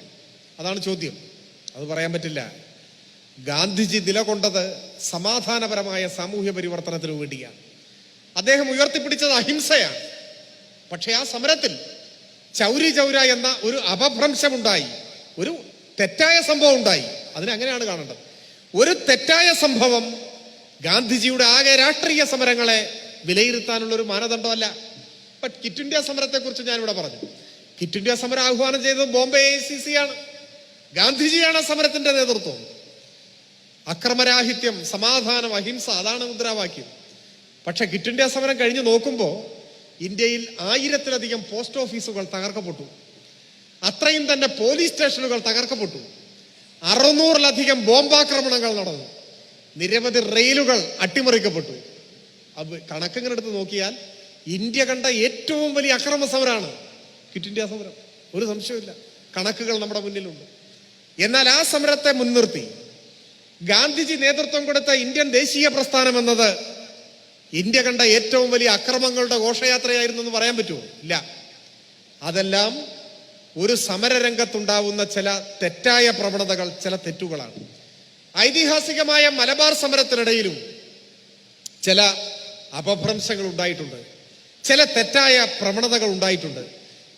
അതാണ് ചോദ്യം. അത് പറയാൻ പറ്റില്ല. ഗാന്ധിജി നിലകൊണ്ടത് സമാധാനപരമായ സാമൂഹ്യ പരിവർത്തനത്തിന് വേണ്ടിയാണ്. അദ്ദേഹം ഉയർത്തിപ്പിടിച്ചത് അഹിംസയാണ്. പക്ഷെ ആ സമരത്തിൽ ചൗരി ചൗര എന്ന ഒരു അപഭ്രംശമുണ്ടായി, ഒരു തെറ്റായ സംഭവം ഉണ്ടായി. അതിനങ്ങനെയാണ് കാണേണ്ടത്. ഒരു തെറ്റായ സംഭവം ഗാന്ധിജിയുടെ ആകെ രാഷ്ട്രീയ സമരങ്ങളെ വിലയിരുത്താനുള്ള ഒരു മാനദണ്ഡമല്ല. ബട്ട് ക്വിറ്റ് ഇന്ത്യ സമരത്തെ കുറിച്ച് ഞാനിവിടെ പറഞ്ഞു. ക്വിറ്റ് ഇന്ത്യ സമരം ആഹ്വാനം ചെയ്തത് ബോംബെ AICC ആണ്, ഗാന്ധിജിയാണ് സമരത്തിന്റെ നേതൃത്വം. അക്രമരാഹിത്യം, സമാധാനം, അഹിംസ, അതാണ് മുദ്രാവാക്യം. പക്ഷെ ക്വിറ്റ് ഇന്ത്യ സമരം കഴിഞ്ഞ് നോക്കുമ്പോൾ ഇന്ത്യയിൽ 1000-ലധികം പോസ്റ്റ് ഓഫീസുകൾ തകർക്കപ്പെട്ടു, അത്രയും തന്നെ പോലീസ് സ്റ്റേഷനുകൾ തകർക്കപ്പെട്ടു, 600-ലധികം ബോംബാക്രമണങ്ങൾ നടന്നു, നിരവധി റെയിലുകൾ അട്ടിമറിക്കപ്പെട്ടു. അത് കണക്കിങ്ങനെ എടുത്ത് നോക്കിയാൽ ഇന്ത്യ കണ്ട ഏറ്റവും വലിയ അക്രമ സമരമാണ് ക്വിറ്റ് ഇന്ത്യ സമരം, ഒരു സംശയമില്ല. കണക്കുകൾ നമ്മുടെ മുന്നിലുണ്ട്. എന്നാൽ ആ സമരത്തെ മുൻനിർത്തി ഗാന്ധിജി നേതൃത്വം കൊടുത്ത ഇന്ത്യൻ ദേശീയ പ്രസ്ഥാനം എന്നത് ഇന്ത്യ കണ്ട ഏറ്റവും വലിയ അക്രമങ്ങളുടെ ഘോഷയാത്രയായിരുന്നു എന്ന് പറയാൻ പറ്റുമോ? ഇല്ല. അതെല്ലാം ഒരു സമരരംഗത്തുണ്ടാവുന്ന ചില തെറ്റായ പ്രവണതകൾ, ചില തെറ്റുകളാണ്. ഐതിഹാസികമായ മലബാർ സമരത്തിനിടയിലും ചില അപഭ്രംശങ്ങൾ ഉണ്ടായിട്ടുണ്ട്, ചില തെറ്റായ പ്രവണതകൾ ഉണ്ടായിട്ടുണ്ട്.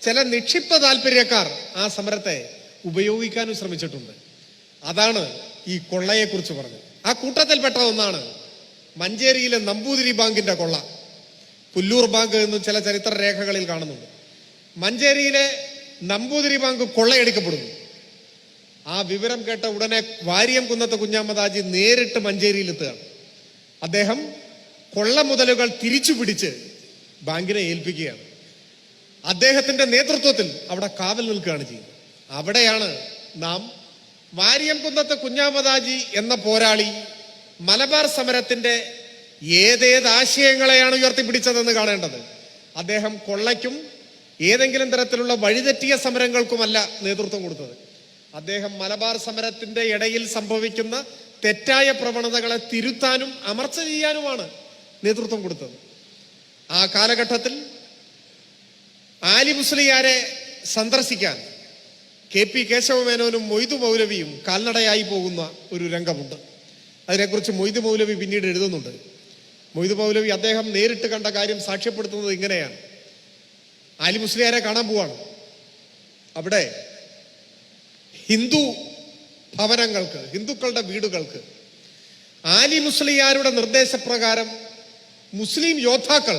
ചില നിക്ഷിപ്ത താല്പര്യക്കാർ ആ സമരത്തെ ഉപയോഗിക്കാനും ശ്രമിച്ചിട്ടുണ്ട്. അതാണ് ഈ കൊള്ളയെക്കുറിച്ച് പറഞ്ഞത്. ആ കൂട്ടത്തിൽപ്പെട്ട ഒന്നാണ് മഞ്ചേരിയിലെ നമ്പൂതിരി ബാങ്കിന്റെ കൊള്ള. പുല്ലൂർ ബാങ്ക് എന്നും ചില ചരിത്ര രേഖകളിൽ കാണുന്നുണ്ട്. മഞ്ചേരിയിലെ നമ്പൂതിരി ബാങ്ക് കൊള്ളയടിക്കപ്പെടുന്നു. ആ വിവരം കേട്ട ഉടനെ വാര്യംകുന്നത്ത് കുഞ്ഞഹമ്മദ് നേരിട്ട് മഞ്ചേരിയിലെത്തുകയാണ്. അദ്ദേഹം കൊള്ള മുതലുകൾ തിരിച്ചു പിടിച്ച് ബാങ്കിനെ ഏൽപ്പിക്കുകയാണ്. അദ്ദേഹത്തിന്റെ നേതൃത്വത്തിൽ അവിടെ കാവൽ നിൽക്കുകയാണ് ചെയ്യുന്നത്. അവിടെയാണ് നാം വാര്യംകുന്നത്ത് കുഞ്ഞഹമ്മദ് എന്ന പോരാളി മലബാർ സമരത്തിന്റെ ഏതേത് ആശയങ്ങളെയാണ് ഉയർത്തിപ്പിടിച്ചതെന്ന് കാണേണ്ടത്. അദ്ദേഹം കൊള്ളയ്ക്കും ഏതെങ്കിലും തരത്തിലുള്ള വഴിതെറ്റിയ സമരങ്ങൾക്കുമല്ല നേതൃത്വം കൊടുത്തത്. അദ്ദേഹം മലബാർ സമരത്തിന്റെ ഇടയിൽ സംഭവിക്കുന്ന തെറ്റായ പ്രവണതകളെ തിരുത്താനും അമർച്ച ചെയ്യാനുമാണ് നേതൃത്വം കൊടുത്തത്. ആ കാലഘട്ടത്തിൽ ആലി മുസ്ലിയാരെ സന്ദർശിക്കാൻ KP കേശവമേനോനും മൊയ്തു മൗലവിയും കാൽനടയായി പോകുന്ന ഒരു രംഗമുണ്ട്. അതിനെക്കുറിച്ച് മൊയ്തു മൗലവി പിന്നീട് എഴുതുന്നുണ്ട്. മൊയ്തു മൗലവി അദ്ദേഹം നേരിട്ട് കണ്ട കാര്യം സാക്ഷ്യപ്പെടുത്തുന്നത് ഇങ്ങനെയാണ്. ആലി മുസ്ലിയാരെ കാണാൻ പോവാണ്. അവിടെ ഹിന്ദു ഭവനങ്ങൾക്ക്, ഹിന്ദുക്കളുടെ വീടുകൾക്ക് ആലി മുസ്ലിയാരുടെ നിർദ്ദേശപ്രകാരം മുസ്ലിം യോദ്ധാക്കൾ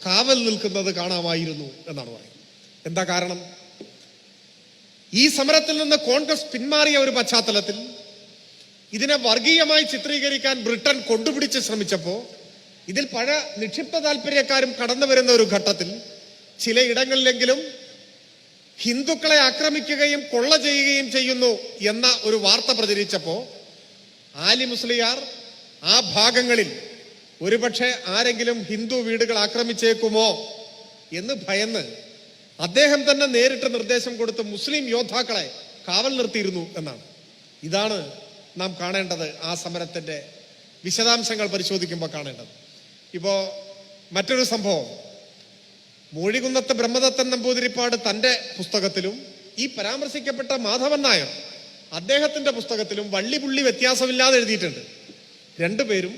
കാവൽ നിൽക്കുന്നത് കാണാമായിരുന്നു എന്നാണ് പറയുന്നത്. എന്താ കാരണം? ഈ സമരത്തിൽ നിന്ന് കോൺഗ്രസ് പിന്മാറിയ ഒരു പശ്ചാത്തലത്തിൽ ഇതിനെ വർഗീയമായി ചിത്രീകരിക്കാൻ ബ്രിട്ടൻ കൊണ്ടുപിടിച്ച് ശ്രമിച്ചപ്പോൾ ഇതിൽ പല നിക്ഷിപ്ത താല്പര്യക്കാരും കടന്നു വരുന്ന ഒരു ഘട്ടത്തിൽ ചിലയിടങ്ങളിലെങ്കിലും ഹിന്ദുക്കളെ ആക്രമിക്കുകയും കൊള്ള ചെയ്യുകയും ചെയ്യുന്നു എന്ന ഒരു വാർത്ത പ്രചരിച്ചപ്പോൾ ആലി മുസ്ലിയാർ ആ ഭാഗങ്ങളിൽ ഒരുപക്ഷെ ആരെങ്കിലും ഹിന്ദു വീടുകൾ ആക്രമിച്ചേക്കുമോ എന്ന് ഭയന്ന് അദ്ദേഹം തന്നെ നേരിട്ട് നിർദ്ദേശം കൊടുത്ത് മുസ്ലിം യോദ്ധാക്കളെ കാവൽ നിർത്തിയിരുന്നു എന്നാണ്. ഇതാണ് നാം കാണേണ്ടത്. ആ സമരത്തിന്റെ വിശദാംശങ്ങൾ പരിശോധിക്കുമ്പോൾ കാണേണ്ടത്. ഇപ്പോ മറ്റൊരു സംഭവം, മൂഴികുന്നത്ത് ബ്രഹ്മദത്തൻ നമ്പൂതിരിപ്പാട് തന്റെ പുസ്തകത്തിലും ഈ പരാമർശിക്കപ്പെട്ട മാധവൻ നായർ അദ്ദേഹത്തിന്റെ പുസ്തകത്തിലും വള്ളിപുള്ളി വ്യത്യാസമില്ലാതെ എഴുതിയിട്ടുണ്ട്. രണ്ടുപേരും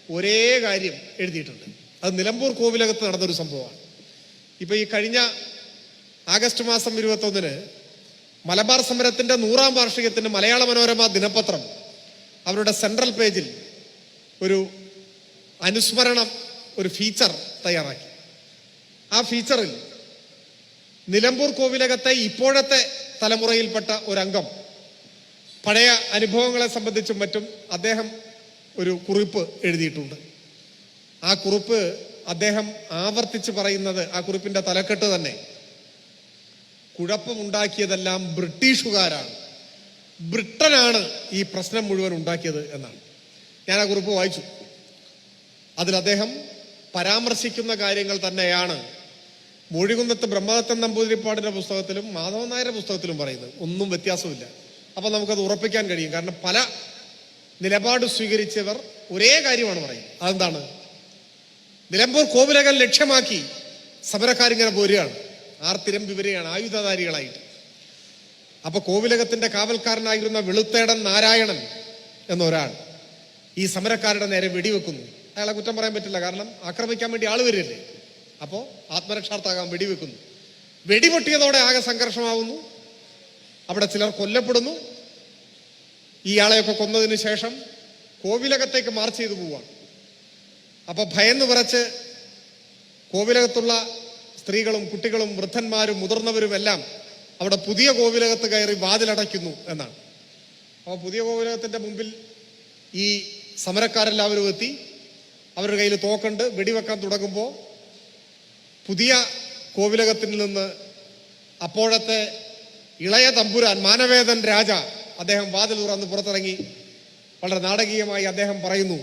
ഒരേ കാര്യം എഴുതിയിട്ടുണ്ട്. അത് നിലമ്പൂർ കോവിലകത്ത് നടന്നൊരു സംഭവമാണ്. ഇപ്പൊ ഈ കഴിഞ്ഞ ആഗസ്റ്റ് മാസം 21-ന് മലബാർ സമരത്തിന്റെ 100ാം വാർഷികത്തിന് മലയാള മനോരമ ദിനപത്രം അവരുടെ സെൻട്രൽ പേജിൽ ഒരു അനുസ്മരണം, ഒരു ഫീച്ചർ തയ്യാറാക്കി. ആ ഫീച്ചറിൽ നിലമ്പൂർ കോവിലകത്തെ ഇപ്പോഴത്തെ തലമുറയിൽപ്പെട്ട ഒരംഗം പഴയ അനുഭവങ്ങളെ സംബന്ധിച്ചും മറ്റും അദ്ദേഹം ഒരു കുറിപ്പ് എഴുതിയിട്ടുണ്ട്. ആ കുറിപ്പ് അദ്ദേഹം ആവർത്തിച്ച് പറയുന്നത്, ആ കുറിപ്പിന്റെ തലക്കെട്ട് തന്നെ കുഴപ്പമുണ്ടാക്കിയതെല്ലാം ബ്രിട്ടീഷുകാരാണ്, ബ്രിട്ടനാണ് ഈ പ്രശ്നം മുഴുവൻ ഉണ്ടാക്കിയത് എന്നാണ്. ഞാൻ ആ കുറിപ്പ് വായിച്ചു. അതിൽ അദ്ദേഹം പരാമർശിക്കുന്ന കാര്യങ്ങൾ തന്നെയാണ് മൂഴികുന്നത്ത് ബ്രഹ്മദത്തൻ നമ്പൂതിരിപ്പാടിന്റെ പുസ്തകത്തിലും മാധവൻ നായരുടെ പുസ്തകത്തിലും പറയുന്നത്. ഒന്നും വ്യത്യാസമില്ല. അപ്പൊ നമുക്കത് ഉറപ്പിക്കാൻ കഴിയും. കാരണം പല നിലപാട് സ്വീകരിച്ചവർ ഒരേ കാര്യമാണ് പറയുന്നത്. അതെന്താണ്? നിലമ്പൂർ കോവിലകം ലക്ഷ്യമാക്കി സമരക്കാരിങ്ങനെ പോരുകയാണ്, ആർത്തിരമ്പി വരികയാണ് ആയുധധാരികളായിട്ട്. അപ്പൊ കോവിലകത്തിന്റെ കാവൽക്കാരനായിരുന്ന വെളുത്തേടൻ നാരായണൻ എന്നൊരാൾ ഈ സമരക്കാരുടെ നേരെ വെടിവെക്കുന്നു. അയാളെ കുറ്റം പറയാൻ പറ്റില്ല, കാരണം ആക്രമിക്കാൻ വേണ്ടി ആള് വരില്ലേ. അപ്പോ ആത്മരക്ഷാർത്ഥാകാൻ വെടിവെക്കുന്നു. വെടിപൊട്ടിയതോടെ ആകെ സംഘർഷമാവുന്നു. അവിടെ ചിലർ കൊല്ലപ്പെടുന്നു. ഇയാളെയൊക്കെ കൊന്നതിന് ശേഷം കോവിലകത്തേക്ക് മാർച്ച് ചെയ്തു പോവാണ്. അപ്പൊ ഭയന്ന് വിറച്ച് കോവിലകത്തുള്ള സ്ത്രീകളും കുട്ടികളും വൃദ്ധന്മാരും മുതിർന്നവരും എല്ലാം അവിടെ പുതിയ കോവിലകത്ത് കയറി വാതിലടയ്ക്കുന്നു എന്നാണ്. അപ്പോൾ പുതിയ കോവിലകത്തിന്റെ മുമ്പിൽ ഈ സമരക്കാരെല്ലാവരും എത്തി. അവരുടെ കയ്യിൽ തോക്കുണ്ട്. വെടിവെക്കാൻ തുടങ്ങുമ്പോൾ പുതിയ കോവിലകത്തിൽ നിന്ന് അപ്പോഴത്തെ ഇളയ തമ്പുരാൻ മാനവേദൻ രാജ അദ്ദേഹം വാതിൽ തുറന്ന് പുറത്തിറങ്ങി വളരെ നാടകീയമായി അദ്ദേഹം പറയുന്നു,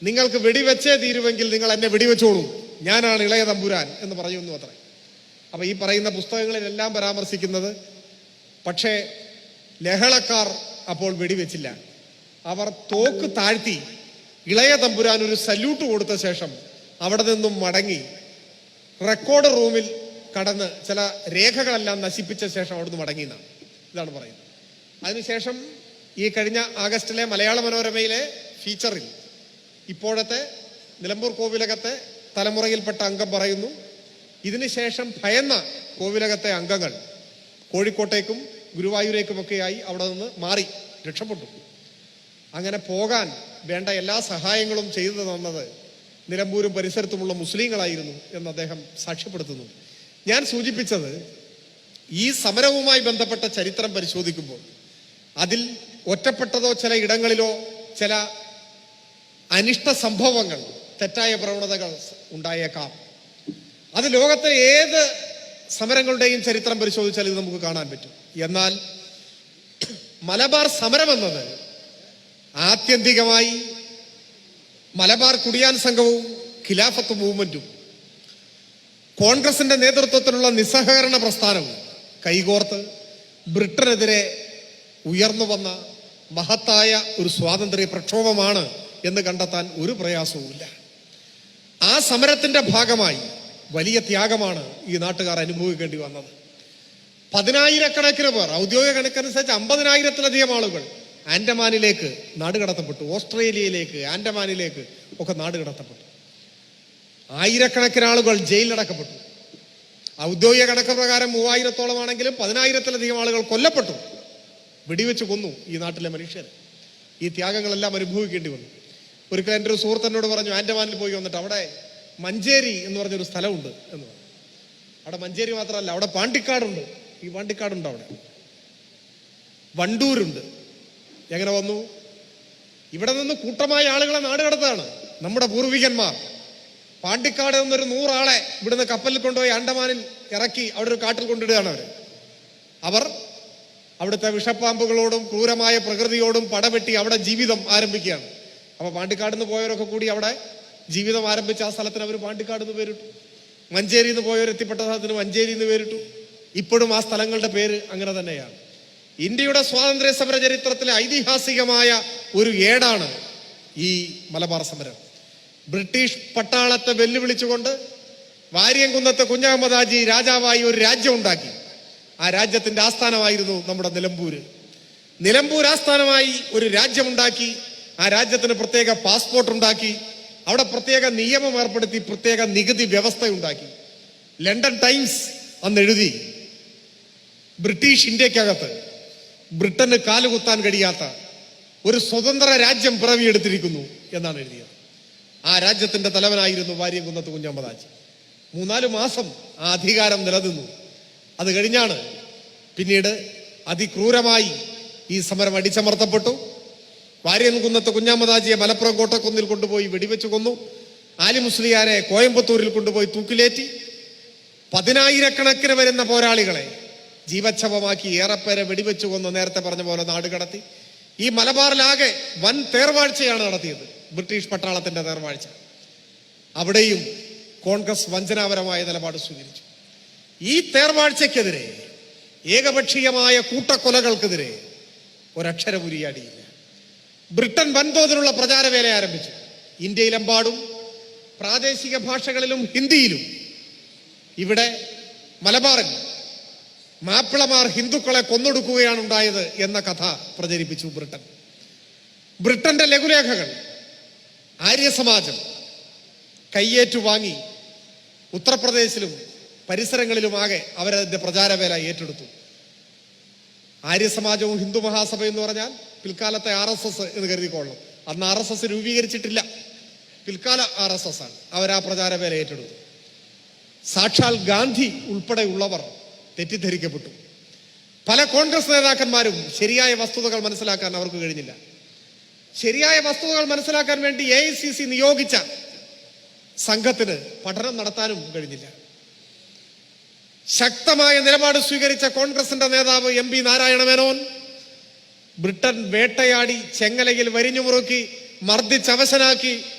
നിങ്ങൾക്ക് വെടിവെച്ചേ തീരുമെങ്കിൽ നിങ്ങൾ എന്നെ വെടിവെച്ചോളൂ, ഞാനാണ് ഇളയ തമ്പുരാൻ എന്ന് പറയുന്നു അത്ര. അപ്പൊ ഈ പറയുന്ന പുസ്തകങ്ങളിലെല്ലാം പരാമർശിക്കുന്നത്, പക്ഷേ ലഹളക്കാർ അപ്പോൾ വെടിവെച്ചില്ല. അവർ തോക്ക് താഴ്ത്തി ഇളയ തമ്പുരാൻ ഒരു സല്യൂട്ട് കൊടുത്ത ശേഷം അവിടെ നിന്നും മടങ്ങി റെക്കോർഡ് റൂമിൽ കടന്ന് ചില രേഖകളെല്ലാം നശിപ്പിച്ച ശേഷം അവിടുന്ന് മടങ്ങിയെന്നാണ്. ഇതാണ് പറയുന്നത്. അതിനുശേഷം ഈ കഴിഞ്ഞ ആഗസ്റ്റിലെ മലയാള മനോരമയിലെ ഫീച്ചറിൽ ഇപ്പോഴത്തെ നിലമ്പൂർ കോവിലകത്തെ തലമുറയിൽപ്പെട്ട അംഗം പറയുന്നു, ഇതിനുശേഷം ഭയന്ന കോവിലകത്തെ അംഗങ്ങൾ കോഴിക്കോട്ടേക്കും ഗുരുവായൂരേക്കുമൊക്കെയായി അവിടെ നിന്ന് മാറി രക്ഷപ്പെട്ടു. അങ്ങനെ പോകാൻ വേണ്ട എല്ലാ സഹായങ്ങളും ചെയ്തു തന്നത് നിലമ്പൂരും പരിസരത്തുമുള്ള മുസ്ലിങ്ങളായിരുന്നു എന്ന് അദ്ദേഹം സാക്ഷ്യപ്പെടുത്തുന്നു. ഞാൻ സൂചിപ്പിച്ചത് ഈ സമരവുമായി ബന്ധപ്പെട്ട ചരിത്രം പരിശോധിക്കുമ്പോൾ അതിൽ ഒറ്റപ്പെട്ടതോ ചില ഇടങ്ങളിലോ ചില അനിഷ്ട സംഭവങ്ങൾ, തെറ്റായ പ്രവണതകൾ ഉണ്ടായേക്കാം. അത് ലോകത്തെ ഏത് സമരങ്ങളുടെയും ചരിത്രം പരിശോധിച്ചാൽ ഇത് നമുക്ക് കാണാൻ പറ്റും. എന്നാൽ മലബാർ സമരം എന്നത് ആത്യന്തികമായി മലബാർ കുടിയാൻ സംഘവും ഖിലാഫത്ത് മൂവ്മെന്റും കോൺഗ്രസിന്റെ നേതൃത്വത്തിലുള്ള നിസ്സഹകരണ പ്രസ്ഥാനവും കൈകോർത്ത് ബ്രിട്ടനെതിരെ ഉയർന്നു വന്ന മഹത്തായ ഒരു സ്വാതന്ത്ര്യ പ്രക്ഷോഭമാണ് എന്ന് കണ്ടെത്താൻ ഒരു പ്രയാസവുമില്ല. ആ സമരത്തിന്റെ ഭാഗമായി വലിയ ത്യാഗമാണ് ഈ നാട്ടുകാർ അനുഭവിക്കേണ്ടി വന്നത്. 10,000-കണക്കിന് പേർ, ഔദ്യോഗിക കണക്കനുസരിച്ച് 50,000-ത്തിലധികം ആളുകൾ ആൻഡമാനിലേക്ക് നാടുകടത്തപ്പെട്ടു. ഓസ്ട്രേലിയയിലേക്ക്, ആൻഡമാനിലേക്ക് ഒക്കെ നാടുകടത്തപ്പെട്ടു. 1000-കണക്കിന് ആളുകൾ ജയിലിലടക്കപ്പെട്ടു. ഔദ്യോഗിക കണക്ക് പ്രകാരം 3000-ഓളം ആണെങ്കിലും 10,000-ത്തിലധികം ആളുകൾ കൊല്ലപ്പെട്ടു, വെടിവെച്ച് കൊന്നു ഈ നാട്ടിലെ മനുഷ്യർ. ഈ ത്യാഗങ്ങളെല്ലാം അനുഭവിക്കേണ്ടി വന്നു. ഒരിക്കൽ എൻ്റെ ഒരു സുഹൃത്തിനോട് പറഞ്ഞു, ആൻഡമാനിൽ പോയി വന്നിട്ട് അവിടെ മഞ്ചേരി എന്ന് പറഞ്ഞൊരു സ്ഥലമുണ്ട് എന്ന് പറഞ്ഞു. അവിടെ മഞ്ചേരി മാത്രമല്ല, അവിടെ പാണ്ടിക്കാടുണ്ട്. ഈ പാണ്ടിക്കാടുണ്ട്, അവിടെ വണ്ടൂരുണ്ട്. എങ്ങനെ വന്നു? ഇവിടെ നിന്ന് കൂട്ടമായ ആളുകളെ നാടുകടത്താണ് നമ്മുടെ പൂർവികന്മാർ. പാണ്ടിക്കാട് എന്നൊരു 100 ആളെ ഇവിടുന്ന് കപ്പലിൽ കൊണ്ടുപോയി ആൻഡമാനിൽ ഇറക്കി അവിടെ ഒരു കാട്ടിൽ കൊണ്ടിടുകയാണ് അവർ അവിടുത്തെ വിഷപ്പാമ്പുകളോടും ക്രൂരമായ പ്രകൃതിയോടും പടവെട്ടി അവിടെ ജീവിതം ആരംഭിക്കുകയാണ്. അപ്പൊ പാണ്ടിക്കാട് നിന്ന് പോയവരൊക്കെ കൂടി അവിടെ ജീവിതം ആരംഭിച്ച ആ സ്ഥലത്തിന് അവർ പാണ്ടിക്കാട് എന്ന് പേരിട്ടു. മഞ്ചേരി എന്ന് പോയവരെത്തിപ്പെട്ട സ്ഥലത്തിന് മഞ്ചേരി എന്ന് പേരിട്ടു. ഇപ്പോഴും ആ സ്ഥലങ്ങളുടെ പേര് അങ്ങനെ തന്നെയാണ്. ഇന്ത്യയുടെ സ്വാതന്ത്ര്യ സമര ചരിത്രത്തിലെ ഐതിഹാസികമായ ഒരു ഏടാണ് ഈ മലബാർ സമരം. ബ്രിട്ടീഷ് പട്ടാളത്തെ വെല്ലുവിളിച്ചുകൊണ്ട് വാര്യംകുന്നത്ത് കുഞ്ഞഹമ്മദ് ഹാജി രാജാവായി ഒരു രാജ്യം ഉണ്ടാക്കി. ആ രാജ്യത്തിന്റെ ആസ്ഥാനമായിരുന്നു നമ്മുടെ നിലമ്പൂര്. നിലമ്പൂർ ആസ്ഥാനമായി ഒരു രാജ്യമുണ്ടാക്കി. ആ രാജ്യത്തിന് പ്രത്യേക പാസ്പോർട്ട് ഉണ്ടാക്കി. അവിടെ പ്രത്യേക നിയമം ഏർപ്പെടുത്തി, പ്രത്യേക നികുതി വ്യവസ്ഥ ഉണ്ടാക്കി. ലണ്ടൻ ടൈംസ് അന്ന് എഴുതി, ബ്രിട്ടീഷ് ഇന്ത്യക്കകത്ത് ബ്രിട്ടന് കാലുകുത്താൻ കഴിയാത്ത ഒരു സ്വതന്ത്ര രാജ്യം പിറവിയെടുത്തിരിക്കുന്നു എന്നാണ് എഴുതിയത്. ആ രാജ്യത്തിന്റെ തലവനായിരുന്നു വാര്യംകുന്നത്ത് കുഞ്ഞഹമ്മദ് ഹാജി. 3-4 മാസം ആ അധികാരം നിലനിന്നു. അത് കഴിഞ്ഞാണ് പിന്നീട് അതിക്രൂരമായി ഈ സമരം അടിച്ചമർത്തപ്പെട്ടു. വാര്യംകുന്നത്ത് കുഞ്ഞഹമ്മദ് ഹാജിയെ മലപ്പുറം കോട്ടക്കുന്നിൽ കൊണ്ടുപോയി വെടിവെച്ച് കൊന്നു. ആലി മുസ്ലിയാരെ കോയമ്പത്തൂരിൽ കൊണ്ടുപോയി തൂക്കിലേറ്റി. 10,000-കണക്കിന് വരുന്ന പോരാളികളെ ജീവച്ഛവമാക്കി, ഏറെപ്പേരെ വെടിവെച്ച് കൊന്ന് നേരത്തെ പറഞ്ഞ പോലെ നാടുകടത്തി. ഈ മലബാറിലാകെ വൻ തേർവാഴ്ചയാണ് നടത്തിയത്, ബ്രിട്ടീഷ് പട്ടാളത്തിന്റെ തേർവാഴ്ച. അവിടെയും കോൺഗ്രസ് വഞ്ചനാപരമായ നിലപാട് സ്വീകരിച്ചു. ഈ തേർവാഴ്ചയ്ക്കെതിരെ, ഏകപക്ഷീയമായ കൂട്ടക്കൊലകൾക്കെതിരെ ഒരക്ഷരം ഉരിയാടിയില്ല. ബ്രിട്ടൻ വൻതോതിലുള്ള പ്രചാരവേല ആരംഭിച്ചു. ഇന്ത്യയിലെമ്പാടും പ്രാദേശിക ഭാഷകളിലും ഹിന്ദിയിലും. ഇവിടെ മലബാറിൽ മാപ്പിളമാർ ഹിന്ദുക്കളെ കൊന്നൊടുക്കുകയാണ് ഉണ്ടായത് എന്ന കഥ പ്രചരിപ്പിച്ചു ബ്രിട്ടൻ. ബ്രിട്ടന്റെ ലഘുലേഖകൾ ആര്യസമാജം കയ്യേറ്റു വാങ്ങി ഉത്തർപ്രദേശിലും പരിസരങ്ങളിലുമാകെ അവരതിന്റെ പ്രചാരവേല ഏറ്റെടുത്തു. ആര്യസമാജവും ഹിന്ദു മഹാസഭ എന്ന് പറഞ്ഞാൽ പിൽക്കാലത്തെ RSS എന്ന് കരുതിക്കൊള്ളണം. അന്ന് RSS രൂപീകരിച്ചിട്ടില്ല, പിൽക്കാല RSS ആണ്. അവരാ പ്രചാരവേല ഏറ്റെടുത്തു. സാക്ഷാൽ ഗാന്ധി ഉൾപ്പെടെയുള്ളവർ തെറ്റിദ്ധരിക്കപ്പെട്ടു. പല കോൺഗ്രസ് നേതാക്കന്മാരും ശരിയായ വസ്തുതകൾ മനസ്സിലാക്കാൻ അവർക്ക് കഴിഞ്ഞില്ല. ശരിയായ വസ്തുതകൾ മനസ്സിലാക്കാൻ വേണ്ടി AICC നിയോഗിച്ച സംഘത്തിന് പഠനം നടത്താനും കഴിഞ്ഞില്ല. ശക്തമായ നിലപാട് സ്വീകരിച്ച കോൺഗ്രസിന്റെ നേതാവ് MP നാരായണ മേനോൻ ബ്രിട്ടൻ വേട്ടയാടി ചെങ്ങലയിൽ വരിഞ്ഞുമുറുക്കി മർദ്ദിച്ചവശനാക്കി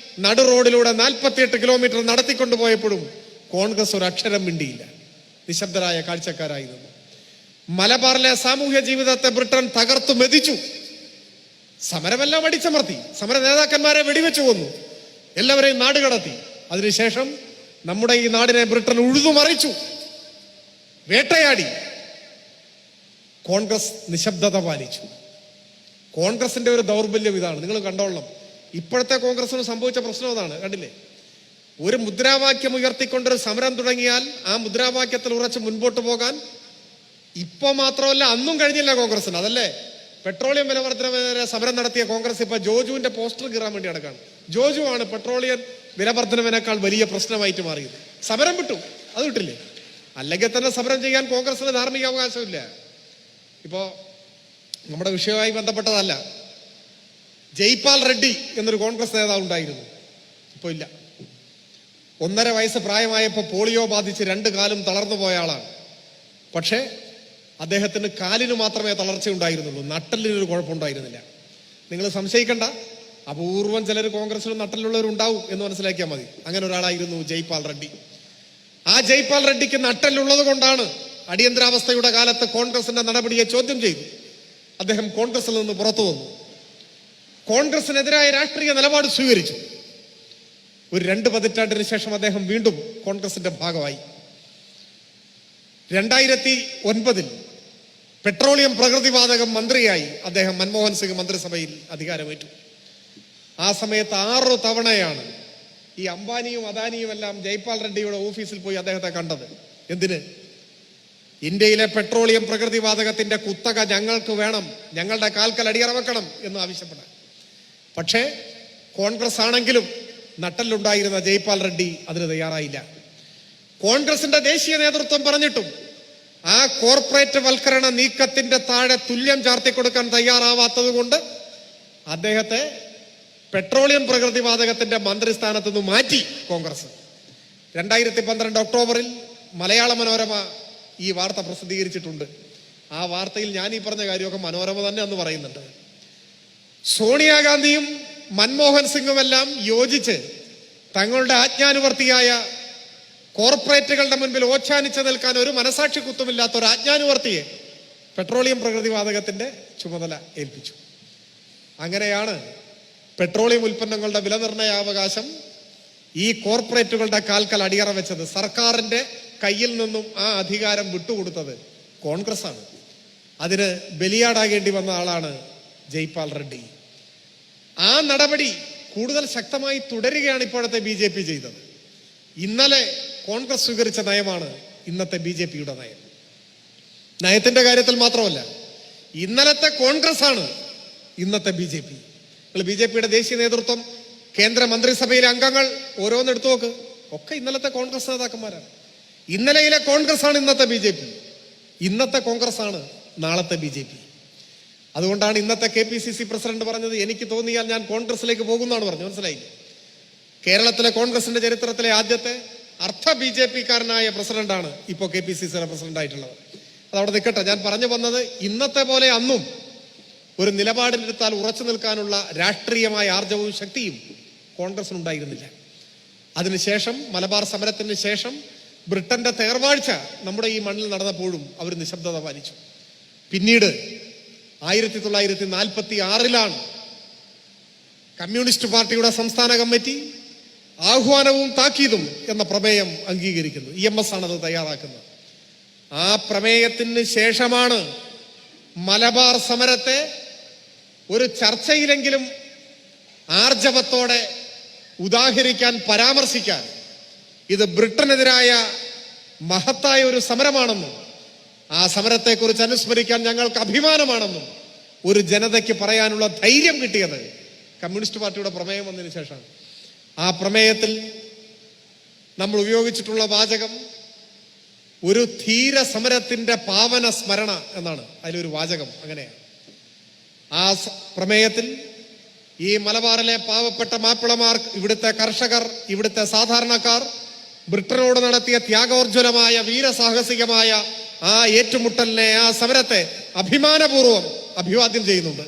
നടു റോഡിലൂടെ 48 കിലോമീറ്റർ നടത്തിക്കൊണ്ടുപോയപ്പോഴും കോൺഗ്രസ് ഒരു അക്ഷരം മിണ്ടിയില്ല. നിശബ്ദരായ കാഴ്ചക്കാരായി നിന്നു. മലബാറിലെ സാമൂഹ്യ ജീവിതത്തെ ബ്രിട്ടൻ തകർത്തു മെതിച്ചു. സമരമെല്ലാം അടിച്ചമർത്തി, സമര നേതാക്കന്മാരെ വെടിവെച്ചു കൊന്നു, എല്ലാവരെയും നാടുകടത്തി. അതിനുശേഷം നമ്മുടെ ഈ നാടിനെ ബ്രിട്ടൻ ഉഴുതുമറിച്ചു, വേട്ടയാടി. കോൺഗ്രസ് നിശബ്ദത പാലിച്ചു. കോൺഗ്രസിന്റെ ഒരു ദൗർബല്യം ഇതാണ്, നിങ്ങൾ കണ്ടോളണം. ഇപ്പോഴത്തെ കോൺഗ്രസിന് സംഭവിച്ച പ്രശ്നം അതാണ്, കണ്ടില്ലേ? ഒരു മുദ്രാവാക്യം ഉയർത്തിക്കൊണ്ടൊരു സമരം തുടങ്ങിയാൽ ആ മുദ്രാവാക്യത്തിൽ ഉറച്ച് മുൻപോട്ട് പോകാൻ ഇപ്പൊ മാത്രമല്ല അന്നും കഴിഞ്ഞില്ല കോൺഗ്രസിന്. അതല്ലേ പെട്രോളിയം വില വർധനവിനെതിരെ സമരം നടത്തിയ കോൺഗ്രസ് ഇപ്പൊ ജോജുവിന്റെ പോസ്റ്റർ കീറാൻ വേണ്ടി നടക്കാണ്. ജോജു ആണ് പെട്രോളിയം വില വർധനവിനേക്കാൾ വലിയ പ്രശ്നമായിട്ട് മാറിയത്. സമരം വിട്ടു, അത് വിട്ടില്ലേ? അല്ലെങ്കിൽ തന്നെ സമരം ചെയ്യാൻ കോൺഗ്രസിന് ധാർമ്മിക അവകാശമില്ല. ഇപ്പോ നമ്മുടെ വിഷയവുമായി ബന്ധപ്പെട്ടതല്ല, ജയ്പാൽ റെഡ്ഡി എന്നൊരു കോൺഗ്രസ് നേതാവ് ഉണ്ടായിരുന്നു, ഇപ്പൊ ഇല്ല. 1.5 വയസ്സ് പ്രായമായപ്പോൾ പോളിയോ ബാധിച്ച് 2 കാലും തളർന്നു പോയ ആളാണ്. പക്ഷേ അദ്ദേഹത്തിന് കാലിന് മാത്രമേ തളർച്ച ഉണ്ടായിരുന്നുള്ളൂ, നട്ടലിനൊരു കുഴപ്പമുണ്ടായിരുന്നില്ല. നിങ്ങൾ സംശയിക്കണ്ട, അപൂർവം ചിലർ കോൺഗ്രസിലും നട്ടലുള്ളവരുണ്ടാവും എന്ന് മനസ്സിലാക്കിയാൽ മതി. അങ്ങനെ ഒരാളായിരുന്നു ജയ്പാൽ റെഡ്ഡി. ആ ജയ്പാൽ റെഡ്ഡിക്ക് നട്ടലുള്ളത് കൊണ്ടാണ് അടിയന്തരാവസ്ഥയുടെ കാലത്ത് കോൺഗ്രസിന്റെ നടപടിയെ ചോദ്യം ചെയ്തു അദ്ദേഹം കോൺഗ്രസിൽ നിന്ന് പുറത്തു വന്നു. കോൺഗ്രസിനെതിരായ രാഷ്ട്രീയ നിലപാട് സ്വീകരിച്ചു. ഒരു 2 പതിറ്റാണ്ടിന് ശേഷം അദ്ദേഹം വീണ്ടും കോൺഗ്രസിന്റെ ഭാഗമായി. 2009 പെട്രോളിയം പ്രകൃതിവാതകം മന്ത്രിയായി അദ്ദേഹം മൻമോഹൻ സിംഗ് മന്ത്രിസഭയിൽ അധികാരമേറ്റു. ആ സമയത്ത് 6 തവണയാണ് ഈ അംബാനിയും അദാനിയും എല്ലാം ജയ്പാൽ റെഡ്ഡിയുടെ ഓഫീസിൽ പോയി അദ്ദേഹത്തെ കണ്ടത്. എന്തിന്? ഇന്ത്യയിലെ പെട്രോളിയം പ്രകൃതിവാതകത്തിന്റെ കുത്തക ഞങ്ങൾക്ക് വേണം, ഞങ്ങളുടെ കാൽക്കൽ അടിയറ വെക്കണം എന്ന് ആവശ്യപ്പെടാൻ. പക്ഷേ കോൺഗ്രസ് ആണെങ്കിലും നട്ടലുണ്ടായിരുന്ന ജയ്പാൽ റെഡ്ഡി അതിന് തയ്യാറായില്ല. കോൺഗ്രസിന്റെ ദേശീയ നേതൃത്വം പറഞ്ഞിട്ടും ആ കോർപ്പറേറ്റ് വൽക്കരണ നീക്കത്തിന്റെ താഴെ തുല്യം ചാർത്തിക്കൊടുക്കാൻ തയ്യാറാവാത്തത് കൊണ്ട് അദ്ദേഹത്തെ പെട്രോളിയം പ്രകൃതിവാതകത്തിന്റെ മന്ത്രിസ്ഥാനത്ത് നിന്ന് മാറ്റി കോൺഗ്രസ്. 2012 ഒക്ടോബറിൽ മലയാള മനോരമ ഈ വാർത്ത പ്രസിദ്ധീകരിച്ചിട്ടുണ്ട്. ആ വാർത്തയിൽ ഞാൻ ഈ പറഞ്ഞ കാര്യമൊക്കെ മനോരമ തന്നെ എന്ന് പറയുന്നുണ്ട്. സോണിയാഗാന്ധിയും മൻമോഹൻ സിംഗുമെല്ലാം യോജിച്ച് തങ്ങളുടെ ആജ്ഞാനുവർത്തിയായ കോർപ്പറേറ്റുകളുടെ മുൻപിൽ ഓച്ഛാനിച്ച് നിൽക്കാൻ ഒരു മനസാക്ഷി കുത്തുമില്ലാത്ത ഒരു ആജ്ഞാനുവർത്തിയെ പെട്രോളിയം പ്രകൃതിവാതകത്തിന്റെ ചുമതല ഏൽപ്പിച്ചു. അങ്ങനെയാണ് പെട്രോളിയം ഉൽപ്പന്നങ്ങളുടെ വില നിർണയാവകാശം ഈ കോർപ്പറേറ്റുകളുടെ കാൽക്കൽ അടിയറ വെച്ചത്. സർക്കാരിന്റെ കയ്യിൽ നിന്നും ആ അധികാരം വിട്ടുകൊടുത്തത് കോൺഗ്രസ് ആണ്. അതിന് ബലിയാടാകേണ്ടി വന്ന ആളാണ് ജയ്പാൽ റെഡ്ഡി. ആ നടപടി കൂടുതൽ ശക്തമായി തുടരുകയാണ് ഇപ്പോഴത്തെ BJP ചെയ്തത്. ഇന്നലെ കോൺഗ്രസ് സ്വീകരിച്ച നയമാണ് ഇന്നത്തെ BJPയുടെ നയം. നയത്തിന്റെ കാര്യത്തിൽ മാത്രമല്ല, ഇന്നലത്തെ കോൺഗ്രസ് ആണ് ഇന്നത്തെ BJP. BJPയുടെ ദേശീയ നേതൃത്വം, കേന്ദ്ര മന്ത്രിസഭയിലെ അംഗങ്ങൾ ഓരോന്നെടുത്തു നോക്ക്, ഒക്കെ ഇന്നലത്തെ കോൺഗ്രസ് നേതാക്കന്മാരാണ്. ഇന്നലെയിലെ കോൺഗ്രസ് ആണ് ഇന്നത്തെ BJP. ഇന്നത്തെ കോൺഗ്രസ് ആണ് നാളത്തെ BJP. അതുകൊണ്ടാണ് ഇന്നത്തെ KPCC പ്രസിഡന്റ് പറഞ്ഞത്, എനിക്ക് തോന്നിയാൽ ഞാൻ കോൺഗ്രസിലേക്ക് പോകുന്നതാണ് പറഞ്ഞു. മനസ്സിലായില്ലേ? കേരളത്തിലെ കോൺഗ്രസിന്റെ ചരിത്രത്തിലെ ആദ്യത്തെ അർത്ഥ BJP-കാരനായ പ്രസിഡന്റാണ് ഇപ്പോൾ KPCCയുടെ പ്രസിഡന്റ് ആയിട്ടുള്ളത്. അതവിടെ നിൽക്കട്ടെ. ഞാൻ പറഞ്ഞു വന്നത്, ഇന്നത്തെ പോലെ അന്നും ഒരു നിലപാടിലെടുത്താൽ ഉറച്ചു നിൽക്കാനുള്ള രാഷ്ട്രീയമായ ആർജവും ശക്തിയും കോൺഗ്രസിനുണ്ടായിരുന്നില്ല. അതിനുശേഷം മലബാർ സമരത്തിന് ശേഷം ബ്രിട്ടന്റെ തേർവാഴ്ച നമ്മുടെ ഈ മണ്ണിൽ നടന്നപ്പോഴും അവർ നിശബ്ദത പാലിച്ചു. പിന്നീട് 1946 കമ്മ്യൂണിസ്റ്റ് പാർട്ടിയുടെ സംസ്ഥാന കമ്മിറ്റി ആഹ്വാനവും താക്കീതും എന്ന പ്രമേയം അംഗീകരിക്കുന്നു. EMS ആണത് തയ്യാറാക്കുന്നത്. ആ പ്രമേയത്തിന് ശേഷമാണ് മലബാർ സമരത്തെ ഒരു ചർച്ചയിലെങ്കിലും ആർജവത്തോടെ ഉദാഹരിക്കാൻ, പരാമർശിക്കാൻ, ഇത് ബ്രിട്ടനെതിരായ മഹത്തായ ഒരു സമരമാണെന്നും ആ സമരത്തെക്കുറിച്ച് അനുസ്മരിക്കാൻ ഞങ്ങൾക്ക് അഭിമാനമാണെന്നും ഒരു ജനതയ്ക്ക് പറയാനുള്ള ധൈര്യം കിട്ടിയത് കമ്മ്യൂണിസ്റ്റ് പാർട്ടിയുടെ പ്രമേയം വന്നതിന് ശേഷമാണ്. ആ പ്രമേയത്തിൽ നമ്മൾ ഉപയോഗിച്ചിട്ടുള്ള വാചകം ഒരു ധീര സമരത്തിന്റെ പാവന സ്മരണ എന്നാണ്. അതിലൊരു വാചകം അങ്ങനെയാണ്. ആ പ്രമേയത്തിൽ ഈ മലബാറിലെ പാവപ്പെട്ട മാപ്പിളമാർ, ഇവിടുത്തെ കർഷകർ, ഇവിടുത്തെ സാധാരണക്കാർ ബ്രിട്ടനോട് നടത്തിയ ത്യാഗോർജ്വലമായ വീരസാഹസികമായ ആ ഏറ്റുമുട്ടലിനെ, ആ സമരത്തെ അഭിമാനപൂർവ്വം അഭിവാദ്യം ചെയ്യുന്നുണ്ട്.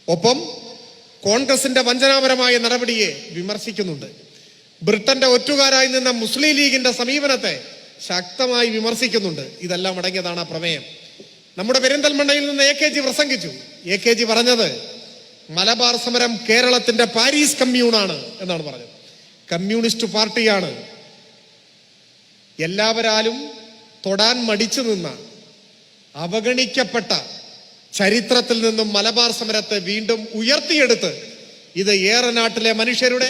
ഒപ്പം കോൺഗ്രസിന്റെ വഞ്ചനാപരമായ നടപടിയെ വിമർശിക്കുന്നുണ്ട്. ബ്രിട്ടന്റെ ഒറ്റുകാരായി നിന്ന മുസ്ലിം ലീഗിന്റെ സമീപനത്തെ ശക്തമായി വിമർശിക്കുന്നുണ്ട്. ഇതെല്ലാം അടങ്ങിയതാണ് ആ പ്രമേയം. നമ്മുടെ പെരിന്തൽമണ്ണയിൽ നിന്ന് AKG പ്രസംഗിച്ചു. AKG പറഞ്ഞത് മലബാർ സമരം കേരളത്തിന്റെ പാരീസ് കമ്മ്യൂണാണ് എന്നാണ് പറഞ്ഞത്. കമ്മ്യൂണിസ്റ്റ് പാർട്ടിയാണ് എല്ലാവരാലും തൊടാൻ മടിച്ചു നിന്ന, അവഗണിക്കപ്പെട്ട ചരിത്രത്തിൽ നിന്നും മലബാർ സമരത്തെ വീണ്ടും ഉയർത്തിയെടുത്ത് ഇത് ഏറനാട്ടിലെ മനുഷ്യരുടെ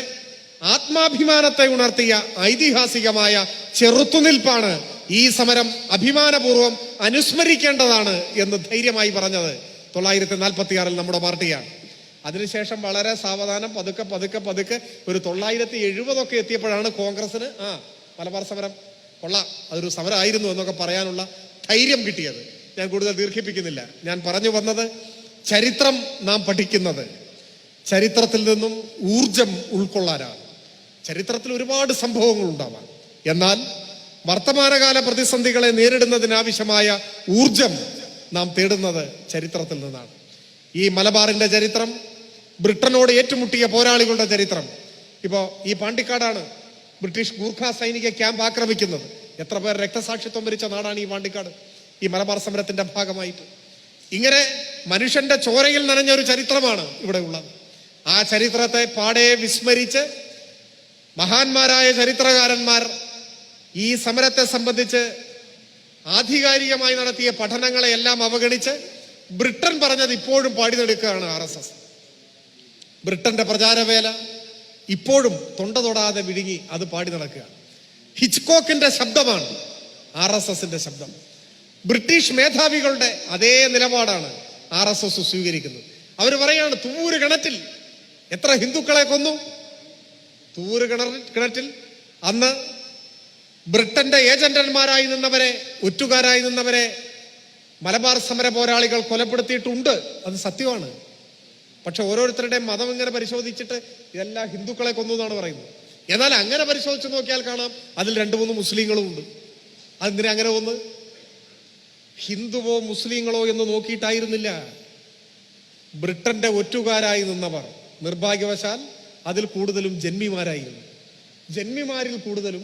ആത്മാഭിമാനത്തെ ഉണർത്തിയ ഐതിഹാസികമായ ചെറുത്തുനിൽപ്പാണ്. ഈ സമരം അഭിമാനപൂർവ്വം അനുസ്മരിക്കേണ്ടതാണ് എന്ന് ധൈര്യമായി പറഞ്ഞത് 1946 നമ്മുടെ പാർട്ടിയാണ്. അതിനുശേഷം വളരെ സാവധാനം പതുക്കെ പതുക്കെ പതുക്കെ ഒരു 970 എത്തിയപ്പോഴാണ് കോൺഗ്രസിന് മലബാർ സമരം കൊള്ളാം, അതൊരു സമരമായിരുന്നു എന്നൊക്കെ പറയാനുള്ള ധൈര്യം കിട്ടിയത്. ഞാൻ കൂടുതൽ ദീർഘിപ്പിക്കുന്നില്ല. ഞാൻ പറഞ്ഞു വന്നത്, ചരിത്രം നാം പഠിക്കുന്നത് ചരിത്രത്തിൽ നിന്നും ഊർജം ഉൾക്കൊള്ളാനാണ്. ചരിത്രത്തിൽ ഒരുപാട് സംഭവങ്ങൾ ഉണ്ടാവാം, എന്നാൽ വർത്തമാനകാല പ്രതിസന്ധികളെ നേരിടുന്നതിനാവശ്യമായ ഊർജം നാം തേടുന്നത് ചരിത്രത്തിൽ നിന്നാണ്. ഈ മലബാറിന്റെ ചരിത്രം ബ്രിട്ടനോട് ഏറ്റുമുട്ടിയ പോരാളികളുടെ ചരിത്രം. ഇപ്പോൾ ഈ പാണ്ടിക്കാടാണ് ബ്രിട്ടീഷ് ഗൂർഖ സൈനിക ക്യാമ്പ് ആക്രമിക്കുന്നത്. എത്ര പേർ രക്തസാക്ഷിത്വം വരിച്ച നാടാണ് ഈ പാണ്ടിക്കാട്, ഈ മലബാർ സമരത്തിന്റെ ഭാഗമായിട്ട്. ഇങ്ങനെ മനുഷ്യന്റെ ചോരയിൽ നനഞ്ഞ ഒരു ചരിത്രമാണ് ഇവിടെ ഉള്ളത്. ആ ചരിത്രത്തെ പാടെ വിസ്മരിച്ച് മഹാന്മാരായ ചരിത്രകാരന്മാർ ഈ സമരത്തെ സംബന്ധിച്ച് ആധികാരികമായി നടത്തിയ പഠനങ്ങളെ എല്ലാം അവഗണിച്ച് ബ്രിട്ടൻ പറഞ്ഞത് ഇപ്പോഴും പാടിനെടുക്കുകയാണ് RSS. ബ്രിട്ടന്റെ പ്രചാരവേല ഇപ്പോഴും തൊണ്ട തൊടാതെ വിഴുങ്ങി അത് പാടി നടക്കുകയാണ്. ഹിച്ച്കോക്കിന്റെ ശബ്ദമാണ് RSSന്റെ ശബ്ദം. ബ്രിട്ടീഷ് മേധാവികളുടെ അതേ നിലപാടാണ് RSS സ്വീകരിക്കുന്നത്. അവർ പറയാണ്, തൂര് കിണറ്റിൽ എത്ര ഹിന്ദുക്കളെ കൊന്നു. തൂര് കിണറ്റിൽ അന്ന് ബ്രിട്ടന്റെ ഏജന്റന്മാരായി നിന്നവരെ, ഒറ്റുകാരായി നിന്നവരെ മലബാർ സമര പോരാളികൾ കൊലപ്പെടുത്തിയിട്ടുണ്ട്. അത് സത്യമാണ്. പക്ഷെ ഓരോരുത്തരുടെയും മതം ഇങ്ങനെ പരിശോധിച്ചിട്ട് ഇതെല്ലാം ഹിന്ദുക്കളെ കൊന്നു എന്നാണ് പറയുന്നത്. എന്നാൽ അങ്ങനെ പരിശോധിച്ച് നോക്കിയാൽ കാണാം അതിൽ 2-3 മുസ്ലിങ്ങളും ഉണ്ട്. അതെന്തിനാ അങ്ങനെ ഒന്ന്? ഹിന്ദുവോ മുസ്ലിങ്ങളോ എന്ന് നോക്കിയിട്ടായിരുന്നില്ല. ബ്രിട്ടന്റെ ഒറ്റുകാരായി നിന്നവർ നിർഭാഗ്യവശാൽ അതിൽ കൂടുതലും ജന്മിമാരായിരുന്നു. ജന്മിമാരിൽ കൂടുതലും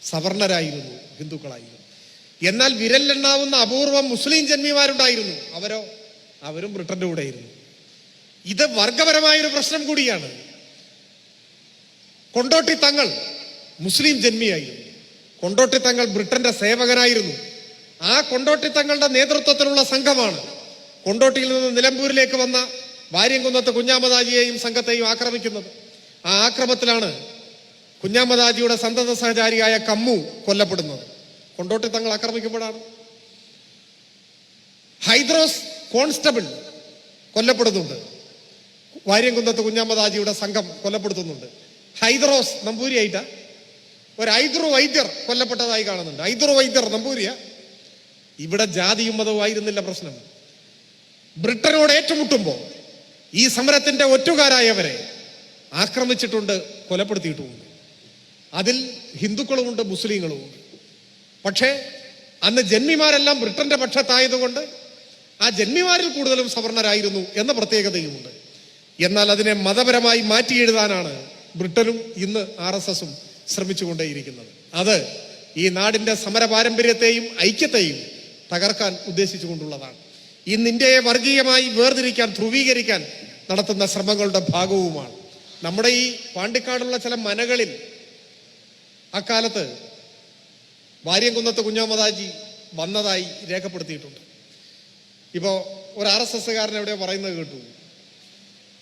സവർണരായിരുന്നു, ഹിന്ദുക്കളായിരുന്നു. എന്നാൽ വിരലിലെണ്ണാവുന്ന അപൂർവം മുസ്ലിം ജന്മിമാരുണ്ടായിരുന്നു. അവരും ബ്രിട്ടന്റെ കൂടെയായിരുന്നു. ഇത് വർഗപരമായൊരു പ്രശ്നം കൂടിയാണ്. കൊണ്ടോട്ടി തങ്ങൾ മുസ്ലിം ജന്മിയായിരുന്നു. കൊണ്ടോട്ടി തങ്ങൾ ബ്രിട്ടന്റെ സേവകനായിരുന്നു. ആ കൊണ്ടോട്ടി തങ്ങളുടെ നേതൃത്വത്തിലുള്ള സംഘമാണ് കൊണ്ടോട്ടിയിൽ നിന്ന് നിലമ്പൂരിലേക്ക് വന്ന വാര്യംകുന്നത്ത് കുഞ്ഞാമദാജിയെയും സംഘത്തെയും ആക്രമിക്കുന്നത്. ആ ആക്രമത്തിലാണ് കുഞ്ഞാമദാജിയുടെ സന്തത സഹചാരിയായ കമ്മു കൊല്ലപ്പെടുന്നത്. കൊണ്ടോട്ടി തങ്ങൾ ആക്രമിക്കുമ്പോഴാണ്. ഹൈദ്രോസ് കോൺസ്റ്റബിൾ കൊല്ലപ്പെടുന്നുണ്ട്. വാര്യംകുന്നത്ത് കുഞ്ഞാമദാജിയുടെ സംഘം കൊല്ലപ്പെടുത്തുന്നുണ്ട്. ഹൈദ്രോസ് നമ്പൂരിയായിട്ടാ ഒരു ഐദ്രു വൈദ്യർ കൊല്ലപ്പെട്ടതായി കാണുന്നുണ്ട്. ഐദ്രു വൈദ്യർ നമ്പൂരിയ. ഇവിടെ ജാതിയും മതവും ആയിരുന്നില്ല പ്രശ്നം. ബ്രിട്ടനോട് ഏറ്റുമുട്ടുമ്പോൾ ഈ സമരത്തിന്റെ ഒറ്റുകാരായവരെ ആക്രമിച്ചിട്ടുണ്ട്, കൊലപ്പെടുത്തിയിട്ടുമുണ്ട്. അതിൽ ഹിന്ദുക്കളുമുണ്ട്, മുസ്ലിങ്ങളുമുണ്ട്. പക്ഷേ അന്ന് ജന്മിമാരെല്ലാം ബ്രിട്ടന്റെ പക്ഷത്തായതുകൊണ്ട് ആ ജന്മിമാരിൽ കൂടുതലും സവർണരായിരുന്നു എന്ന പ്രത്യേകതയുമുണ്ട്. എന്നാൽ അതിനെ മതപരമായി മാറ്റി എഴുതാനാണ് ബ്രിട്ടനും ഇന്ന് RSSും ശ്രമിച്ചുകൊണ്ടേയിരിക്കുന്നത്. അത് ഈ നാടിന്റെ സമര പാരമ്പര്യത്തെയും ഐക്യത്തെയും തകർക്കാൻ ഉദ്ദേശിച്ചുകൊണ്ടുള്ളതാണ്. ഇന്ന് ഇന്ത്യയെ വർഗീയമായി വേർതിരിക്കാൻ, ധ്രുവീകരിക്കാൻ നടത്തുന്ന ശ്രമങ്ങളുടെ ഭാഗവുമാണ്. നമ്മുടെ ഈ പാണ്ടിക്കാടുള്ള ചില മനകളിൽ അക്കാലത്ത് വാര്യംകുന്നത്ത് കുഞ്ഞാമദാജി വന്നതായി രേഖപ്പെടുത്തിയിട്ടുണ്ട്. ഇപ്പോ ഒരു RSSകാരൻ എവിടെയോ പറയുന്നത് കേട്ടു,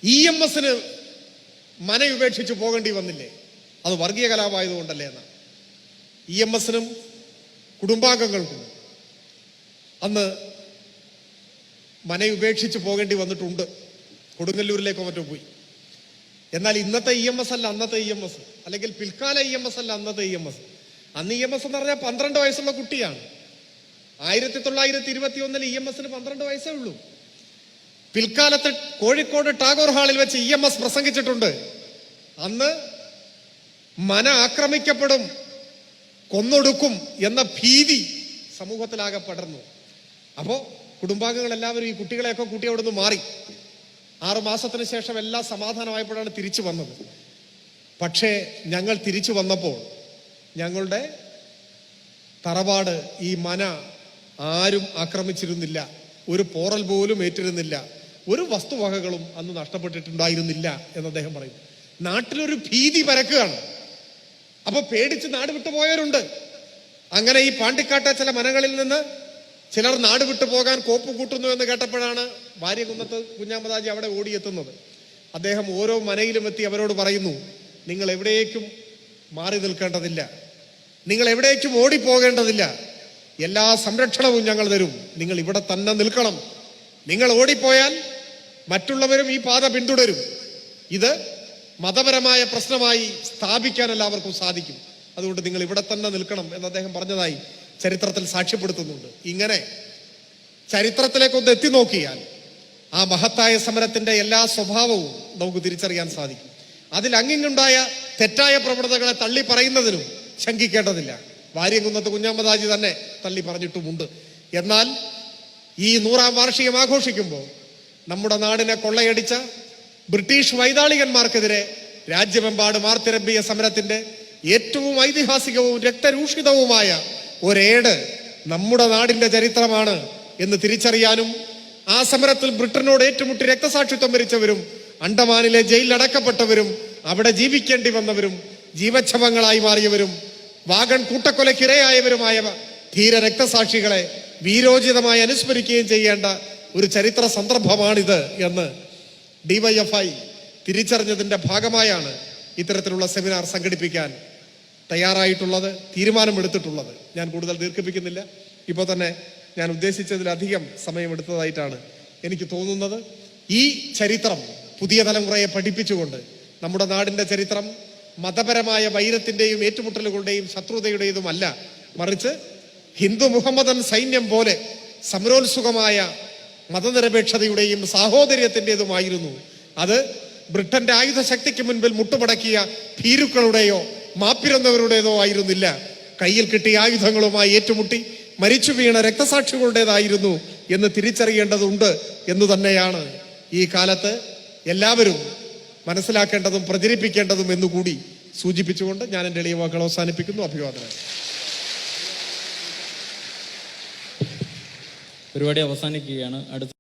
EMSന് മന ഉപേക്ഷിച്ച് പോകേണ്ടി വന്നില്ലേ, അത് വർഗീയ കലാപമായതുകൊണ്ടല്ലേ എന്നാ. EMSനും കുടുംബാംഗങ്ങൾക്കും അന്ന് മന ഉപേക്ഷിച്ച് പോകേണ്ടി വന്നിട്ടുണ്ട്. കൊടുങ്ങല്ലൂരിലേക്കോ മറ്റോ പോയി. എന്നാൽ ഇന്നത്തെ EMS അല്ല അന്നത്തെ EMS, അല്ലെങ്കിൽ പിൽക്കാല EMS അല്ല അന്നത്തെ EMS. അന്ന് EMS എന്ന് പറഞ്ഞാൽ 12 വയസ്സുള്ള കുട്ടിയാണ്. 1921 EMSന് 12 വയസ്സേ ഉള്ളൂ. പിൽക്കാലത്ത് കോഴിക്കോട് ടാഗോർ ഹാളിൽ വെച്ച് EMS പ്രസംഗിച്ചിട്ടുണ്ട്. അന്ന് മന ആക്രമിക്കപ്പെടും, കൊന്നൊടുക്കും എന്ന ഭീതി സമൂഹത്തിലാകെ പടർന്നു. അപ്പോ കുടുംബാംഗങ്ങൾ എല്ലാവരും ഈ കുട്ടികളെയൊക്കെ കൂട്ടി അവിടെ നിന്ന് മാറി. 6 മാസത്തിന് ശേഷം എല്ലാം സമാധാനമായപ്പോഴാണ് തിരിച്ചു വന്നത്. പക്ഷേ ഞങ്ങൾ തിരിച്ചു വന്നപ്പോൾ ഞങ്ങളുടെ തറവാട്, ഈ മന ആരും ആക്രമിച്ചിരുന്നില്ല, ഒരു പോറൽ പോലും ഏറ്റിരുന്നില്ല, ഒരു വസ്തുവകകളും അന്ന് നഷ്ടപ്പെട്ടിട്ടുണ്ടായിരുന്നില്ല എന്ന് അദ്ദേഹം പറയും. നാട്ടിലൊരു ഭീതി പരക്കുകയാണ്. അപ്പൊ പേടിച്ച് നാട് വിട്ടു പോയവരുണ്ട്. അങ്ങനെ ഈ പാണ്ടിക്കാട്ടെ ചില മനകളിൽ നിന്ന് ചിലർ നാട് വിട്ടു പോകാൻ കോപ്പ് കൂട്ടുന്നു എന്ന് കേട്ടപ്പോഴാണ് വാര്യംകുന്നത്ത് കുഞ്ഞാമദാജി അവിടെ ഓടിയെത്തുന്നത്. അദ്ദേഹം ഓരോ മനയിലും എത്തി അവരോട് പറയുന്നു, നിങ്ങൾ എവിടേക്കും മാറി നിൽക്കേണ്ടതില്ല, നിങ്ങൾ എവിടേക്കും ഓടിപ്പോകേണ്ടതില്ല, എല്ലാ സംരക്ഷണവും ഞങ്ങൾ തരും, നിങ്ങൾ ഇവിടെ തന്നെ നിൽക്കണം. നിങ്ങൾ ഓടിപ്പോയാൽ മറ്റുള്ളവരും ഈ പാത പിന്തുടരും. ഇത് മതപരമായ പ്രശ്നമായി സ്ഥാപിക്കാൻ എല്ലാവർക്കും സാധിക്കും. അതുകൊണ്ട് നിങ്ങൾ ഇവിടെ തന്നെ നിൽക്കണം എന്ന് അദ്ദേഹം പറഞ്ഞതായി ചരിത്രത്തിൽ സാക്ഷ്യപ്പെടുത്തുന്നുണ്ട്. ഇങ്ങനെ ചരിത്രത്തിലേക്കൊന്ന് എത്തി നോക്കിയാൽ ആ മഹത്തായ സമരത്തിന്റെ എല്ലാ സ്വഭാവവും നമുക്ക് തിരിച്ചറിയാൻ സാധിക്കും. അതിൽ അങ്ങിങ്ങുണ്ടായ തെറ്റായ പ്രവണതകളെ തള്ളി പറയുന്നതിനും ശങ്കിക്കേണ്ടതില്ല. വാര്യംകുന്നത്ത് കുഞ്ഞാമദാജി തന്നെ തള്ളി പറഞ്ഞിട്ടുമുണ്ട്. എന്നാൽ ഈ 100ാം വാർഷികം ആഘോഷിക്കുമ്പോൾ നമ്മുടെ നാടിനെ കൊള്ളയടിച്ച ബ്രിട്ടീഷ് വൈതാളികന്മാർക്കെതിരെ രാജ്യമെമ്പാടും ആർത്തിരമ്പിയ സമരത്തിന്റെ ഏറ്റവും ഐതിഹാസികവും രക്തരൂഷിതവുമായ ഒരേട് നമ്മുടെ നാടിന്റെ ചരിത്രമാണ് എന്ന് തിരിച്ചറിയാനും ആ സമരത്തിൽ ബ്രിട്ടനോട് ഏറ്റുമുട്ടി രക്തസാക്ഷിത്വം വരിച്ചവരും അണ്ടമാനിലെ ജയിലിൽ അടക്കപ്പെട്ടവരും അവിടെ ജീവിക്കേണ്ടി വന്നവരും ജീവച്ഛവങ്ങളായി മാറിയവരും വാഗൺ കൂട്ടക്കൊലക്കിരയായവരുമായ ധീര രക്തസാക്ഷികളെ വീരോചിതമായി അനുസ്മരിക്കുകയും ചെയ്യേണ്ട ഒരു ചരിത്ര സന്ദർഭമാണിത് എന്ന് DYFI തിരിച്ചറിഞ്ഞതിന്റെ ഭാഗമായാണ് ഇത്തരത്തിലുള്ള സെമിനാർ സംഘടിപ്പിക്കാൻ തയ്യാറായിട്ടുള്ളത്, തീരുമാനമെടുത്തിട്ടുള്ളത്. ഞാൻ കൂടുതൽ ദീർഘിപ്പിക്കുന്നില്ല. ഇപ്പോൾ തന്നെ ഞാൻ ഉദ്ദേശിച്ചതിലധികം സമയമെടുത്തതായിട്ടാണ് എനിക്ക് തോന്നുന്നത്. ഈ ചരിത്രം പുതിയ തലമുറയെ പഠിപ്പിച്ചുകൊണ്ട് നമ്മുടെ നാടിന്റെ ചരിത്രം മതപരമായ വൈരത്തിന്റെയും ഏറ്റുമുട്ടലുകളുടെയും ശത്രുതയുടേതുമല്ല, മറിച്ച് ഹിന്ദു മുഹമ്മദൻ സൈന്യം പോലെ സമരോത്സുകമായ മതനിരപേക്ഷതയുടെയും സാഹോദര്യത്തിൻ്റെതുമായിരുന്നു. അത് ബ്രിട്ടന്റെ ആയുധശക്തിക്ക് മുൻപിൽ മുട്ടുമടക്കിയ ഭീരുക്കളുടെയോ മാപ്പിരുന്നവരുടേതോ ആയിരുന്നില്ല. കയ്യിൽ കിട്ടിയ ആയുധങ്ങളുമായി ഏറ്റുമുട്ടി മരിച്ചു വീണ രക്തസാക്ഷികളുടേതായിരുന്നു എന്ന് തിരിച്ചറിയേണ്ടതുണ്ട് എന്ന് തന്നെയാണ് ഈ കാലത്ത് എല്ലാവരും മനസ്സിലാക്കേണ്ടതും പ്രചരിപ്പിക്കേണ്ടതും എന്നുകൂടി സൂചിപ്പിച്ചുകൊണ്ട് ഞാൻ എൻ്റെ എളിയ വാക്കുകൾ അവസാനിപ്പിക്കുന്നു. അഭിവാദനം. പരിപാടി അവസാനിക്കുകയാണ്. അടുത്ത